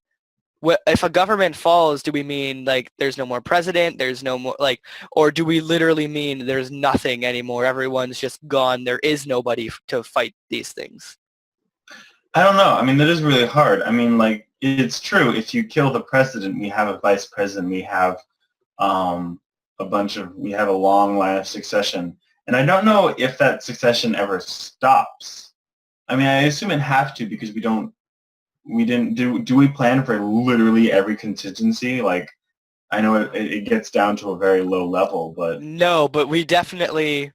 if a government falls, do we mean like there's no more president, there's no more like, or do we literally mean there's nothing anymore? Everyone's just gone. There is nobody to fight these things. I don't know. I mean, that is really hard. I mean, like, it's true. If you kill the president, we have a vice president. We have we have a long line of succession. And I don't know if that succession ever stops. I mean, I assume it have to, because do we plan for literally every contingency? Like, I know it gets down to a very low level, but No, but we definitely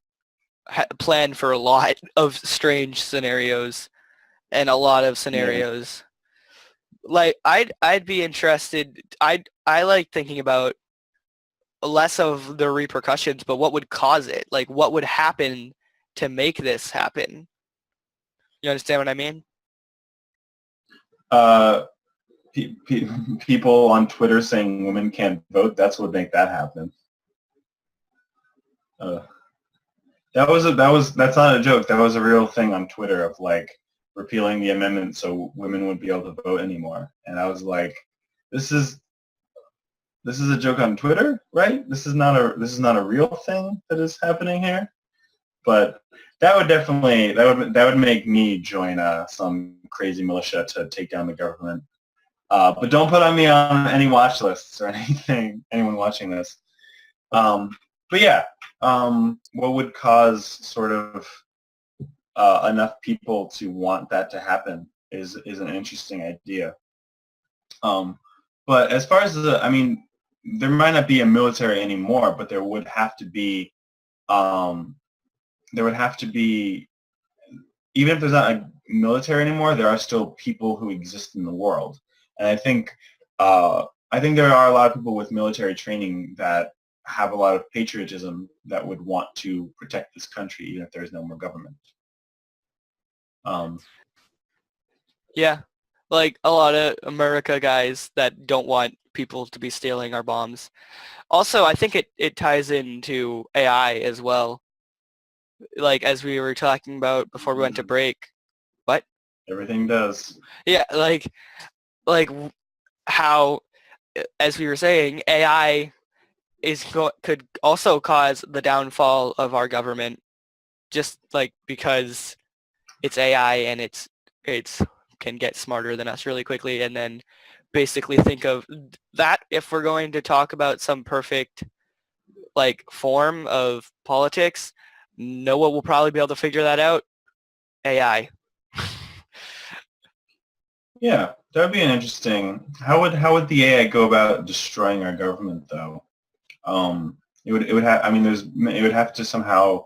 plan for a lot of strange scenarios and a lot of scenarios. Yeah. Like I'd be interested. I like thinking about less of the repercussions, but what would cause it? Like what would happen to make this happen? You understand what I mean? People on Twitter saying women can't vote, that's what would make that happen. That's not a joke. That was a real thing on Twitter of like repealing the amendment so women wouldn't be able to vote anymore. And I was like, this is a joke on Twitter, right? This is not a real thing that is happening here. But that would make me join some crazy militia to take down the government. But don't put me on any watch lists or anything, anyone watching this. But yeah, what would cause sort of enough people to want that to happen is an interesting idea. But as far as I mean, there might not be a military anymore, but there would have to be, even if there's not a military anymore, there are still people who exist in the world. And I think there are a lot of people with military training that have a lot of patriotism that would want to protect this country even if there's no more government. Yeah, like a lot of America guys that don't want people to be stealing our bombs. Also, I think it ties into AI as well. Like as we were talking about before we went to break. What? Everything does. Yeah, like how, as we were saying, AI could also cause the downfall of our government, just like because it's AI and it's can get smarter than us really quickly, and then basically think of that if we're going to talk about some perfect like form of politics, know what will probably be able to figure that out? AI. Yeah, that would be an interesting. How would the AI go about destroying our government though? It would have. I mean, it would have to somehow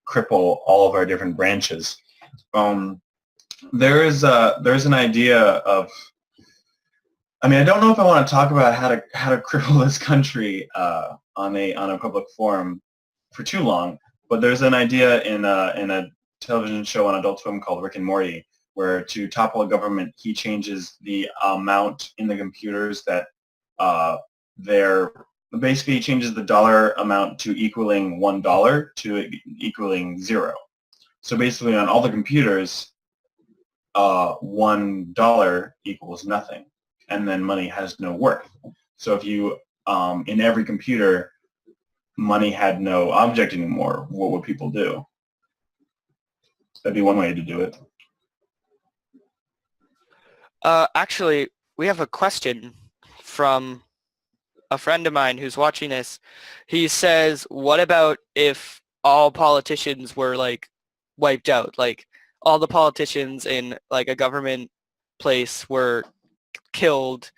cripple all of our different branches. There's an idea of. I mean, I don't know if I want to talk about how to cripple this country on a public forum for too long, but there's an idea in a television show on Adult Swim called Rick and Morty, where to topple a government, he changes the amount in the computers that basically he changes the dollar amount to equaling $1 to equaling 0. So basically on all the computers, $1 equals nothing, and then money has no worth. So if you in every computer, money had no object anymore, what would people do? That'd be one way to do it. Actually, we have a question from a friend of mine who's watching this. He says, what about if all politicians were like wiped out? Like all the politicians in like a government place were killed,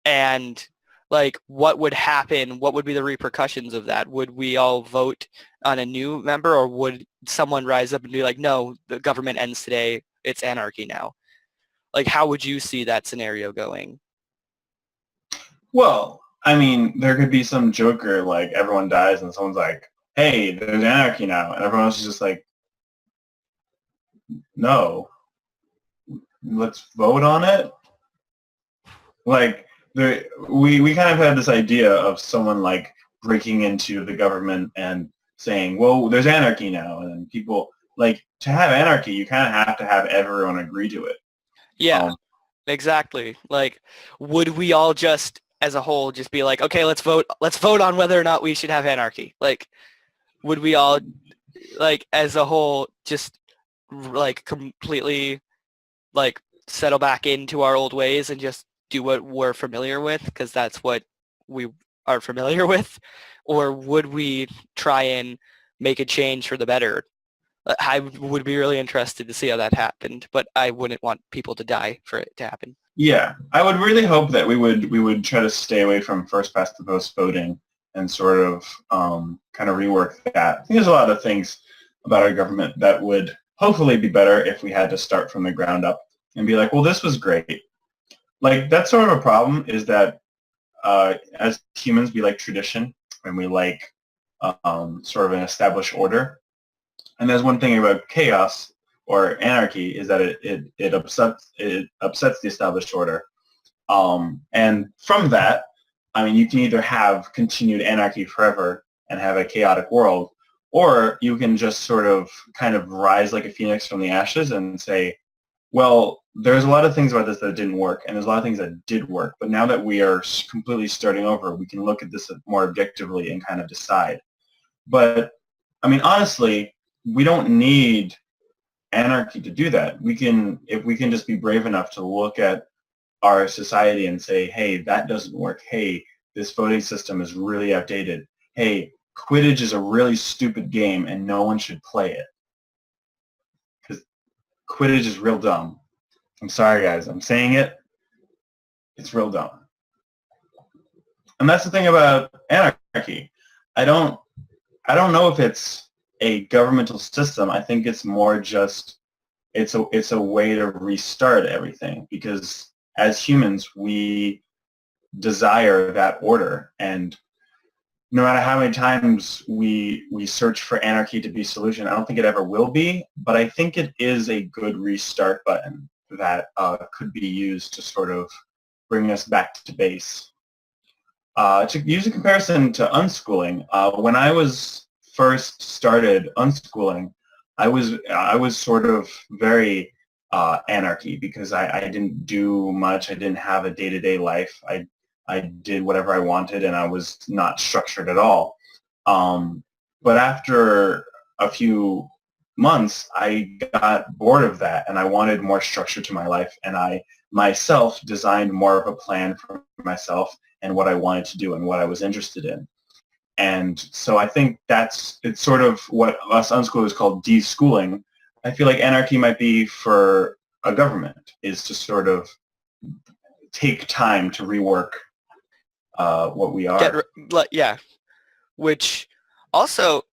and like what would happen? What would be the repercussions of that? Would we all vote on a new member, or would someone rise up and be like, no, the government ends today, it's anarchy now? Like how would you see that scenario going? Well, I mean, there could be some joker, like everyone dies and someone's like, hey, there's anarchy now. And everyone else is just like, no, let's vote on it. Like, we kind of had this idea of someone like breaking into the government and saying, well, there's anarchy now. And then people, like, to have anarchy, you kind of have to have everyone agree to it. Yeah, exactly. Like, would we all just, as a whole, just be like, okay, let's vote on whether or not we should have anarchy? Like, would we all, like, as a whole, just, like, completely, like, settle back into our old ways and just do what we're familiar with because that's what we are familiar with? Or would we try and make a change for the better? I would be really interested to see how that happened, but I wouldn't want people to die for it to happen. Yeah, I would really hope that we would try to stay away from first past the post voting and sort of kind of rework that. I think there's a lot of things about our government that would hopefully be better if we had to start from the ground up and be like, well, this was great. Like, that's sort of a problem is that as humans, we like tradition and we like sort of an established order. And there's one thing about chaos or anarchy is that it upsets the established order. And from that, I mean, you can either have continued anarchy forever and have a chaotic world, or you can just sort of kind of rise like a phoenix from the ashes and say, well, there's a lot of things about this that didn't work, and there's a lot of things that did work. But now that we are completely starting over, we can look at this more objectively and kind of decide. But, I mean, honestly, we don't need anarchy to do that. If we can just be brave enough to look at our society and say, hey, that doesn't work. Hey, this voting system is really outdated. Hey, Quidditch is a really stupid game and no one should play it. Because Quidditch is real dumb. I'm sorry, guys. I'm saying it. It's real dumb. And that's the thing about anarchy. I don't know if it's a governmental system. I think it's more just it's a way to restart everything, because as humans we desire that order, and no matter how many times we search for anarchy to be a solution, I don't think it ever will be, but I think it is a good restart button that could be used to sort of bring us back to base. To use a comparison to unschooling, when I was first started unschooling, I was sort of very anarchy, because I didn't do much. I didn't have a day-to-day life. I did whatever I wanted, and I was not structured at all. But after a few months, I got bored of that, and I wanted more structure to my life, and I myself designed more of a plan for myself and what I wanted to do and what I was interested in. And so I think it's sort of what us unschoolers call de-schooling. I feel like anarchy might be for a government, is to sort of take time to rework what we are. Yeah, which also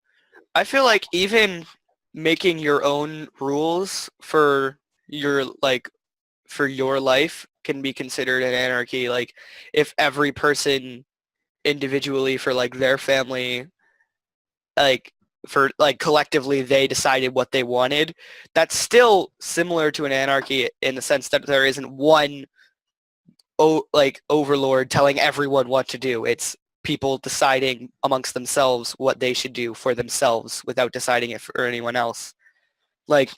I feel like even making your own rules for your life can be considered an anarchy. Like if every person individually for like their family, like for like collectively they decided what they wanted, that's still similar to an anarchy in the sense that there isn't one overlord telling everyone what to do. It's people deciding amongst themselves what they should do for themselves without deciding it for anyone else. Like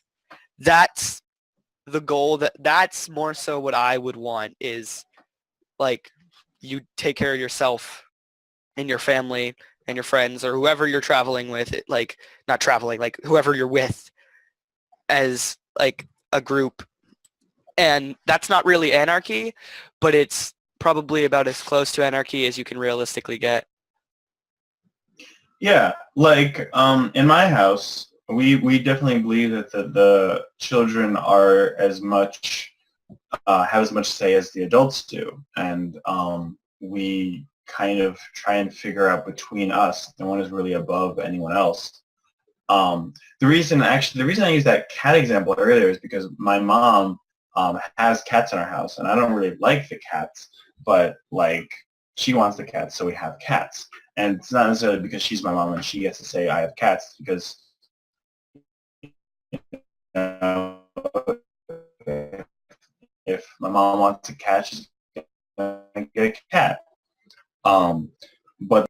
that's the goal. That's more so what I would want, is like you take care of yourself and your family and your friends or whoever you're traveling with, like not traveling, like whoever you're with as like a group. And that's not really anarchy, but it's probably about as close to anarchy as you can realistically get. Yeah, like in my house, we definitely believe that the children are as much have as much say as the adults do, and we kind of try and figure out between us. No one is really above anyone else. The reason I used that cat example earlier is because my mom has cats in our house, and I don't really like the cats, but like she wants the cats, so we have cats. And it's not necessarily because she's my mom and she gets to say I have cats, because uh, if my mom wants a cat, she's gonna get a cat. But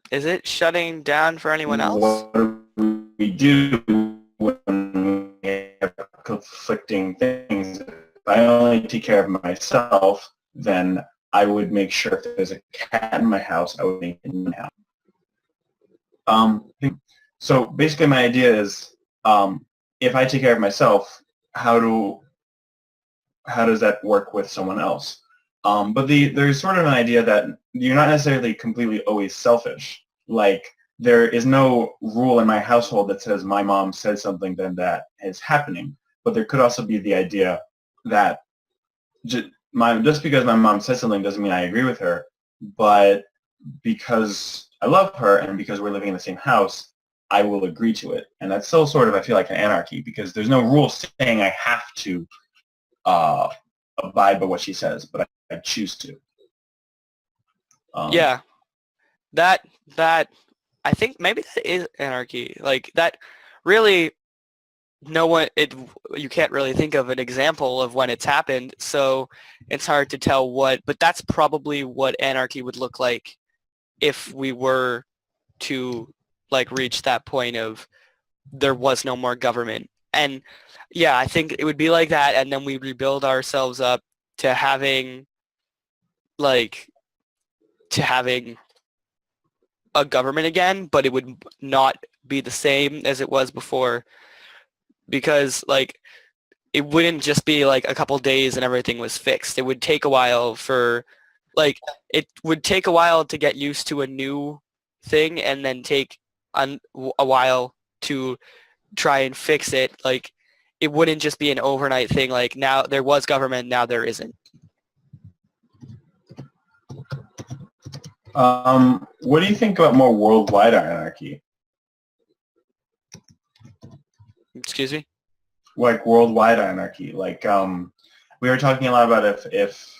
Is it shutting down for anyone else? what do we do when we have conflicting things? If I only take care of myself, then I would make sure if there's a cat in my house, I would make it in my house. So basically my idea is, if I take care of myself, how does that work with someone else? But there's sort of an idea that you're not necessarily completely always selfish. Like, there is no rule in my household that says my mom said something, then that is happening. But there could also be the idea that just because my mom said something doesn't mean I agree with her, but because I love her and because we're living in the same house, I will agree to it. And that's still sort of, I feel like, an anarchy, because there's no rule saying I have to uh, abide by what she says, but I choose to. Yeah, that I think maybe that is anarchy. Like that really you can't really think of an example of when it's happened, so it's hard to tell but that's probably what anarchy would look like if we were to like reach that point of there was no more government. And yeah, I think it would be like that, and then we rebuild ourselves up to having like to having a government again, but it would not be the same as it was before, because like it wouldn't just be like a couple days and everything was fixed. It would take a while it would take a while to get used to a new thing, and then take a while to try and fix it. Like it wouldn't just be an overnight thing. Like now there was government, now there isn't. What do you think about more worldwide anarchy? Excuse me? Like worldwide anarchy. Like we were talking a lot about if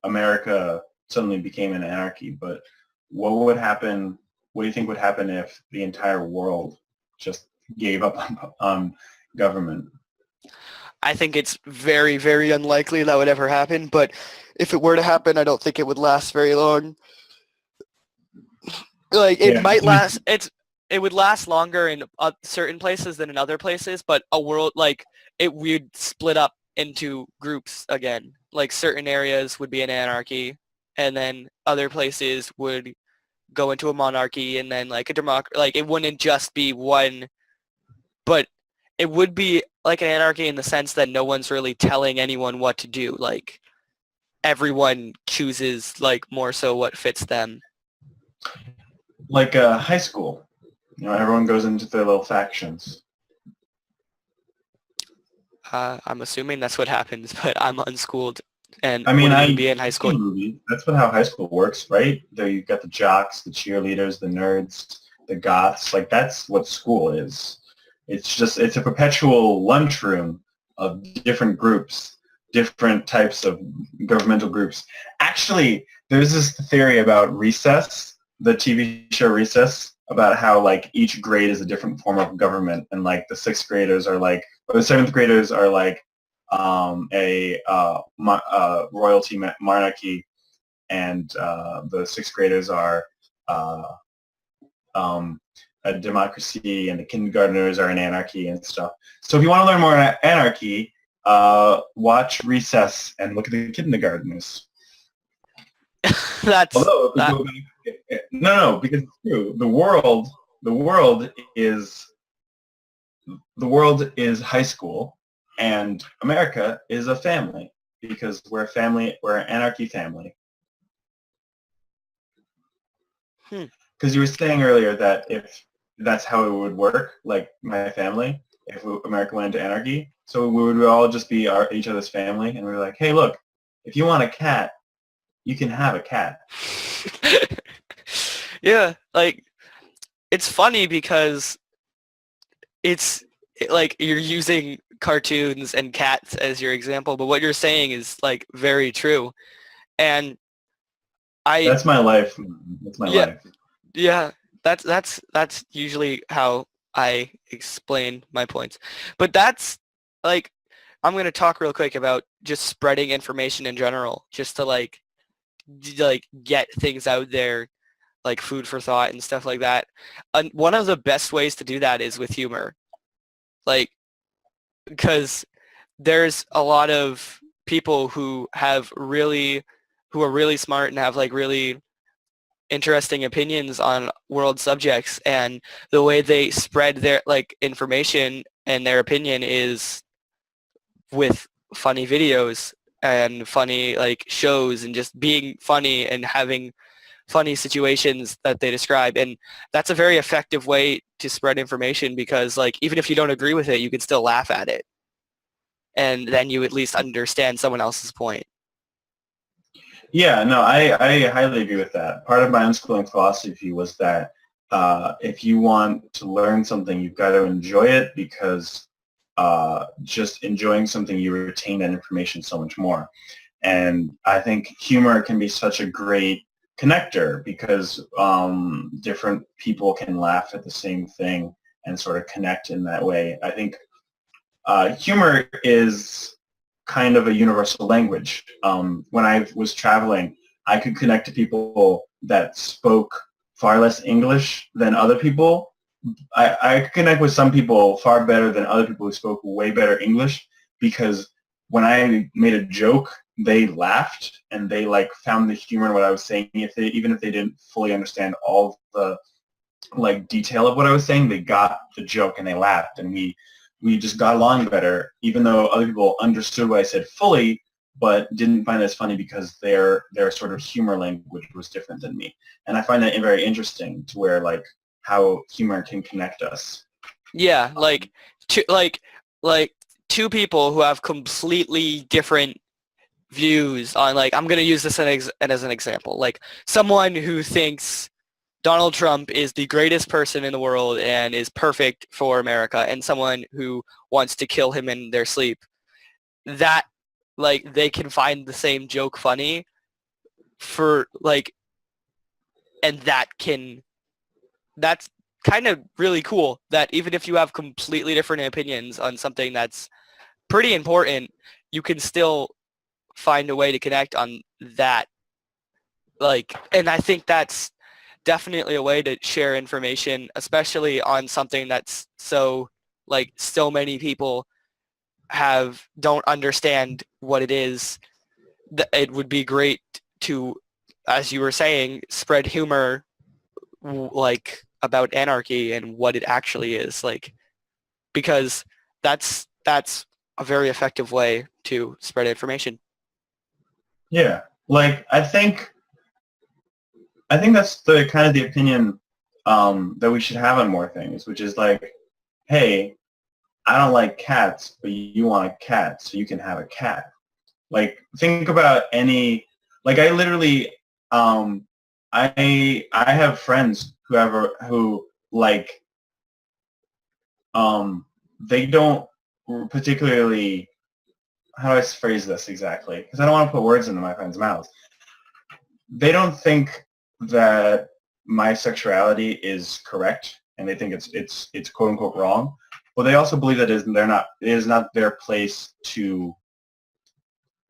America suddenly became an anarchy, but what would happen? What do you think would happen if the entire world just gave up on government? I think it's very, very unlikely that would ever happen, but if it were to happen, I don't think it would last very long. Like it Yeah. might last. It would last longer in certain places than in other places, but a world like it would split up into groups again. Like certain areas would be an anarchy, and then other places would go into a monarchy, and then like a democracy. Like it wouldn't just be one, but it would be like an anarchy in the sense that no one's really telling anyone what to do. Like everyone chooses like more so what fits them. Like high school. Everyone goes into their little factions. I'm assuming that's what happens, but I'm unschooled and I mean, wouldn't even I've be in high school. seen movies. That's how high school works, right? There you've got the jocks, the cheerleaders, the nerds, the goths. Like that's what school is. It's a perpetual lunchroom of different groups, different types of governmental groups. Actually, there's this theory about Recess, the TV show Recess, about how like each grade is a different form of government, and like the sixth graders are like, or the seventh graders are like royalty monarchy, and the sixth graders are a democracy and the kindergartners are in anarchy and stuff. So if you want to learn more about anarchy, watch Recess and look at the kindergartners. That's Although, if we that. go back, no, because it's true. The world is high school, and America is a family because we're a family. We're an anarchy family. Because you were saying earlier that if that's how it would work, like my family, if America went into anarchy, so we would all just be each other's family, and we were like, hey, look, if you want a cat, you can have a cat. Yeah, like it's funny because like you're using cartoons and cats as your example, but what you're saying is like very true. And That's my life. That's my yeah, life. yeah, that's usually how I explain my points. But that's like I'm going to talk real quick about just spreading information in general, just to like get things out there, like food for thought and stuff like that. And one of the best ways to do that is with humor. Like, because there's a lot of people who are really smart and have like really interesting opinions on world subjects, and the way they spread their like information and their opinion is with funny videos and funny like shows and just being funny and having funny situations that they describe. And that's a very effective way to spread information because like even if you don't agree with it, you can still laugh at it, and then you at least understand someone else's point. Yeah, no, I highly agree with that. Part of my unschooling philosophy was that if you want to learn something, you've got to enjoy it because just enjoying something, you retain that information so much more. And I think humor can be such a great connector because different people can laugh at the same thing and sort of connect in that way. I think humor is kind of a universal language. When I was traveling, I could connect to people that spoke far less English than other people. I could connect with some people far better than other people who spoke way better English because when I made a joke, they laughed and they like found the humor in what I was saying. Even if they didn't fully understand all the like detail of what I was saying, they got the joke and they laughed, and we just got along better, even though other people understood what I said fully, but didn't find it as funny because their sort of humor language was different than me. And I find that very interesting to where like how humor can connect us. Yeah, like two people who have completely different views on like I'm gonna use this as an example. Like someone who thinks Donald Trump is the greatest person in the world and is perfect for America, and someone who wants to kill him in their sleep. That like they can find the same joke funny for like, and that's kind of really cool that even if you have completely different opinions on something that's pretty important, you can still find a way to connect on that. Like, and I think that's definitely a way to share information, especially on something that's so like so many people don't understand what it is. It would be great to, as you were saying, spread humor like about anarchy and what it actually is, like, because that's a very effective way to spread information. Yeah, like I think that's the kind of the opinion that we should have on more things, which is like, hey, I don't like cats, but you want a cat, so you can have a cat. Like, think about any, like I literally, I have friends who like, they don't particularly, how do I phrase this exactly? Because I don't want to put words into my friends' mouths. They don't think that my sexuality is correct, and they think it's quote unquote wrong. But they also believe that it is not their place to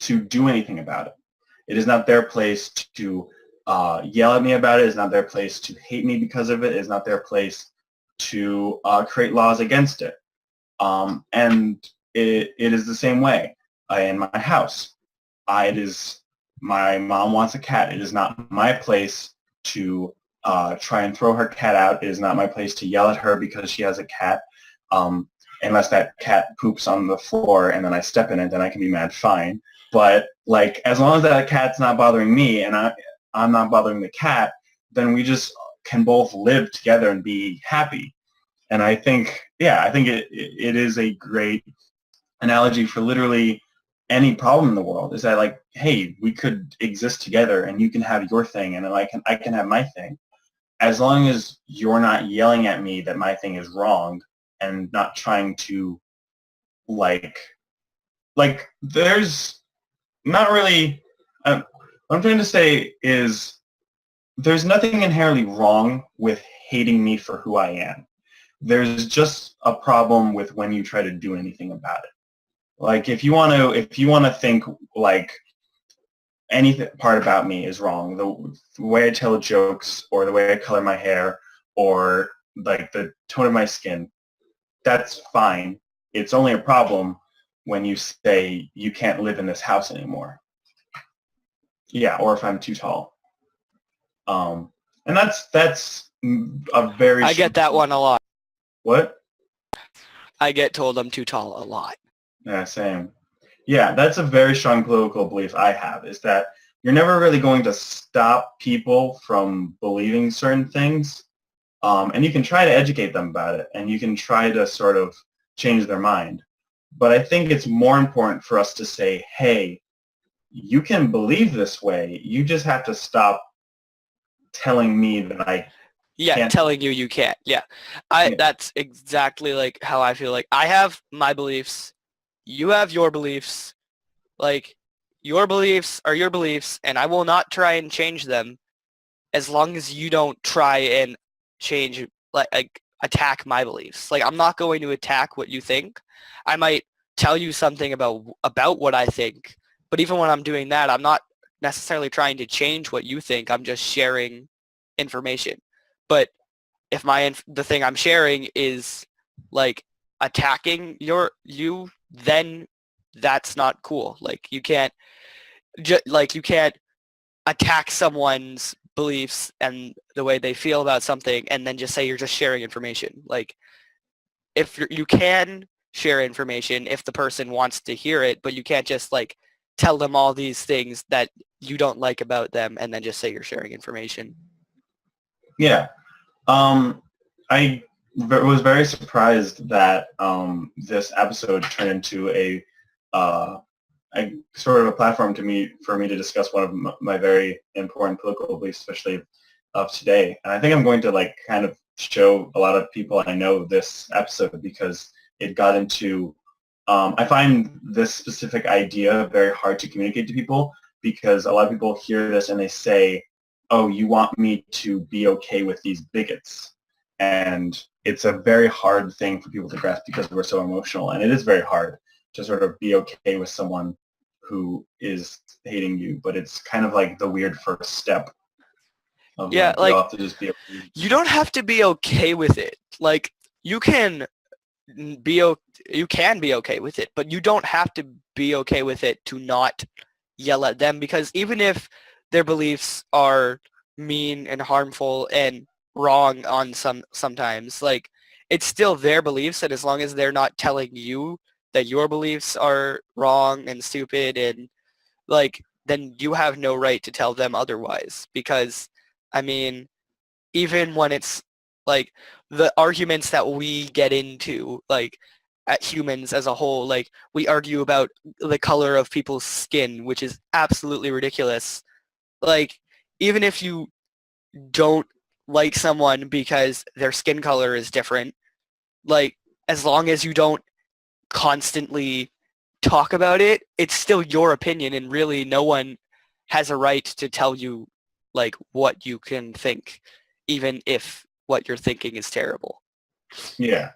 do anything about it. It is not their place to yell at me about it. It's not their place to hate me because of it. It's not their place to create laws against it. And it is the same way in my house. My mom wants a cat. It is not my place to try and throw her cat out. It is not my place to yell at her because she has a cat. Unless that cat poops on the floor and then I step in it, then I can be mad, fine. But like, as long as that cat's not bothering me and I'm not bothering the cat, then we just can both live together and be happy. And I think it is a great analogy for literally any problem in the world, is that like, hey, we could exist together and you can have your thing and then I can have my thing. As long as you're not yelling at me that my thing is wrong and not trying to like there's not really, what I'm trying to say is there's nothing inherently wrong with hating me for who I am. There's just a problem with when you try to do anything about it. Like if you want to think like any part about me is wrong, the way I tell jokes or the way I color my hair or like the tone of my skin, that's fine. It's only a problem when you say you can't live in this house anymore. Yeah, or if I'm too tall. And that's a very. I get that one a lot. What? I get told I'm too tall a lot. Yeah, same. Yeah, that's a very strong political belief I have, is that you're never really going to stop people from believing certain things. And you can try to educate them about it, and you can try to sort of change their mind. But I think it's more important for us to say, hey, you can believe this way. You just have to stop telling me that I can't. Telling you can't. Yeah. That's exactly like how I feel. Like I have my beliefs. You have your beliefs. Like your beliefs are your beliefs, and I will not try and change them as long as you don't try and change, like attack my beliefs. Like I'm not going to attack what you think. I might tell you something about what I think, but even when I'm doing that, I'm not necessarily trying to change what you think. I'm just sharing information. But if the thing I'm sharing is like attacking you, then that's not cool. Like you can't you can't attack someone's beliefs and the way they feel about something and then just say you're just sharing information. Like if you can share information if the person wants to hear it, but you can't just like tell them all these things that you don't like about them and then just say you're sharing information. Yeah. I was very surprised that this episode turned into a sort of a platform for me to discuss one of my very important political beliefs, especially of today. And I think I'm going to like kind of show a lot of people I know this episode because it got into. I find this specific idea very hard to communicate to people because a lot of people hear this and they say, oh, you want me to be okay with these bigots. And it's a very hard thing for people to grasp because we're so emotional. And it is very hard to sort of be okay with someone who is hating you. But it's kind of like the weird first step. Of Yeah, like, you have to just be okay. You don't have to be okay with it. Like you can be okay with it, but you don't have to be okay with it to not yell at them, because even if their beliefs are mean and harmful and wrong on sometimes, like it's still their beliefs, and as long as they're not telling you that your beliefs are wrong and stupid, and like then you have no right to tell them otherwise. Because I mean, even when it's like the arguments that we get into, like at humans as a whole, like we argue about the color of people's skin, which is absolutely ridiculous. Like even if you don't like someone because their skin color is different, like as long as you don't constantly talk about it, it's still your opinion, and really no one has a right to tell you like what you can think, even if what you're thinking is terrible. Yeah.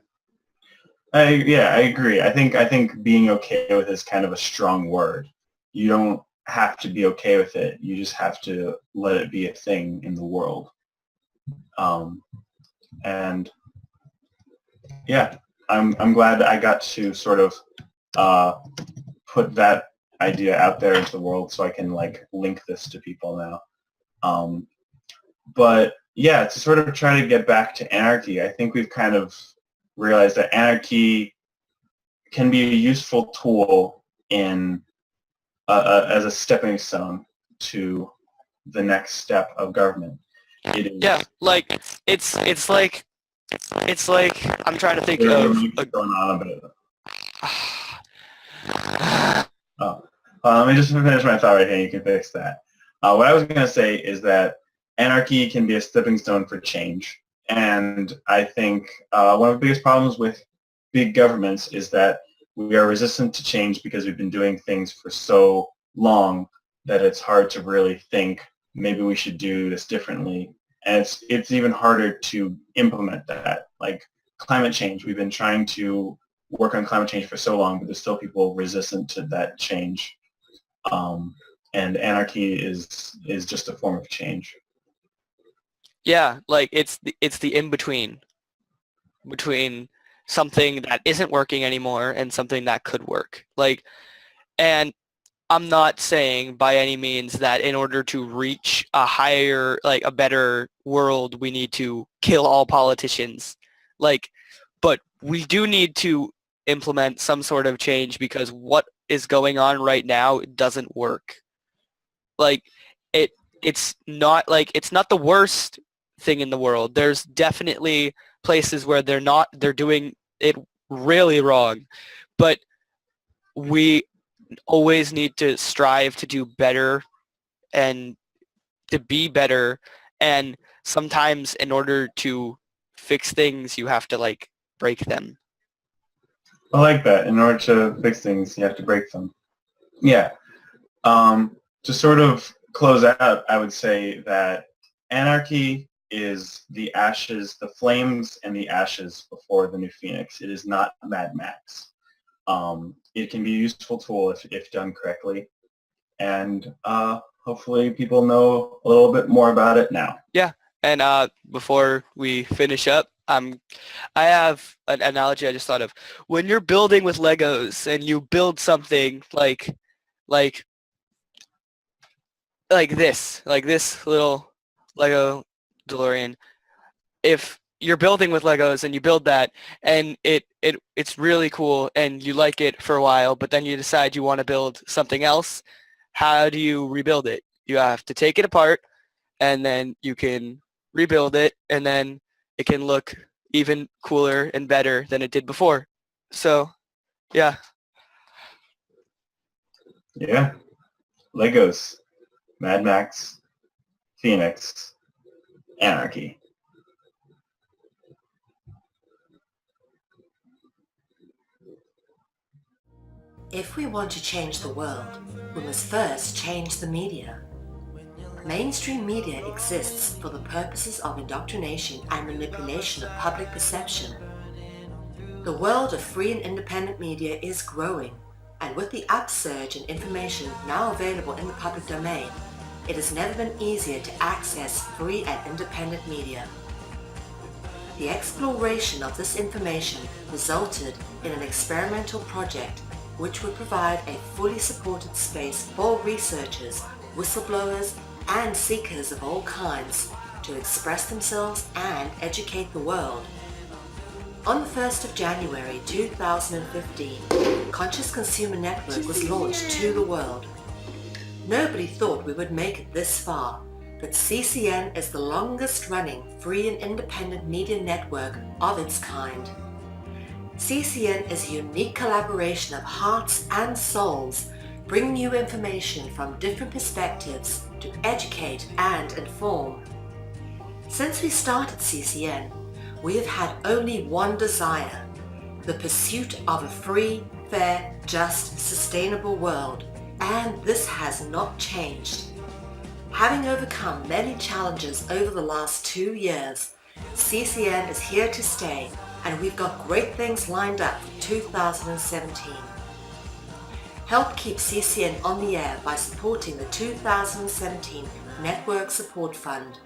I agree. I think being okay with it is kind of a strong word. You don't have to be okay with it. You just have to let it be a thing in the world. And Yeah, I'm glad that I got to sort of put that idea out there into the world, so I can like link this to people now. But yeah, to sort of try to get back to anarchy, I think we've kind of realized that anarchy can be a useful tool in as a stepping stone to the next step of government. It is, Yeah, like it's like I'm trying to think there of might be a, going on a bit. Oh, let me just finish my thought right here. You can fix that. What I was going to say is that anarchy can be a stepping stone for change. And I think one of the biggest problems with big governments is that we are resistant to change because we've been doing things for so long that it's hard to really think, maybe we should do this differently. And it's even harder to implement that. Like climate change, we've been trying to work on climate change for so long, but there's still people resistant to that change. And anarchy is just a form of change. yeah, like it's the in between something that isn't working anymore and something that could work. Like, and I'm not saying by any means that in order to reach a higher, like a better world, we need to kill all politicians. Like, but we do need to implement some sort of change because what is going on right now doesn't work. Like, it it's not the worst thing in the world. There's definitely places where they're doing it really wrong, but we always need to strive to do better and to be better. And sometimes in order to fix things, you have to like break them. I like that. In order to fix things, you have to break them. Yeah. To sort of close out, I would say that anarchy is the ashes, the flames and the ashes before the new phoenix. It is not Mad Max. It can be a useful tool if done correctly. And hopefully people know a little bit more about it now. Yeah. And before we finish up, I have an analogy I just thought of. When you're building with Legos and you build something like this little Lego DeLorean, if you're building with Legos and you build that and it's really cool and you like it for a while, but then you decide you want to build something else, how do you rebuild it? You have to take it apart and then you can rebuild it and then it can look even cooler and better than it did before. So, yeah. Yeah. Legos, Mad Max, Phoenix, Anarchy. If we want to change the world, we must first change the media. Mainstream media exists for the purposes of indoctrination and manipulation of public perception. The world of free and independent media is growing, and with the upsurge in information now available in the public domain, it has never been easier to access free and independent media. The exploration of this information resulted in an experimental project which would provide a fully supported space for researchers, whistleblowers, and seekers of all kinds to express themselves and educate the world. On the 1st of January 2015, Conscious Consumer Network was launched to the world. Nobody thought we would make it this far, but CCN is the longest running free and independent media network of its kind. CCN is a unique collaboration of hearts and souls, bringing you information from different perspectives to educate and inform. Since we started CCN, we have had only one desire: the pursuit of a free, fair, just, sustainable world, and this has not changed. Having overcome many challenges over the last 2 years, CCN is here to stay, and we've got great things lined up for 2017. Help keep CCN on the air by supporting the 2017 Network Support Fund.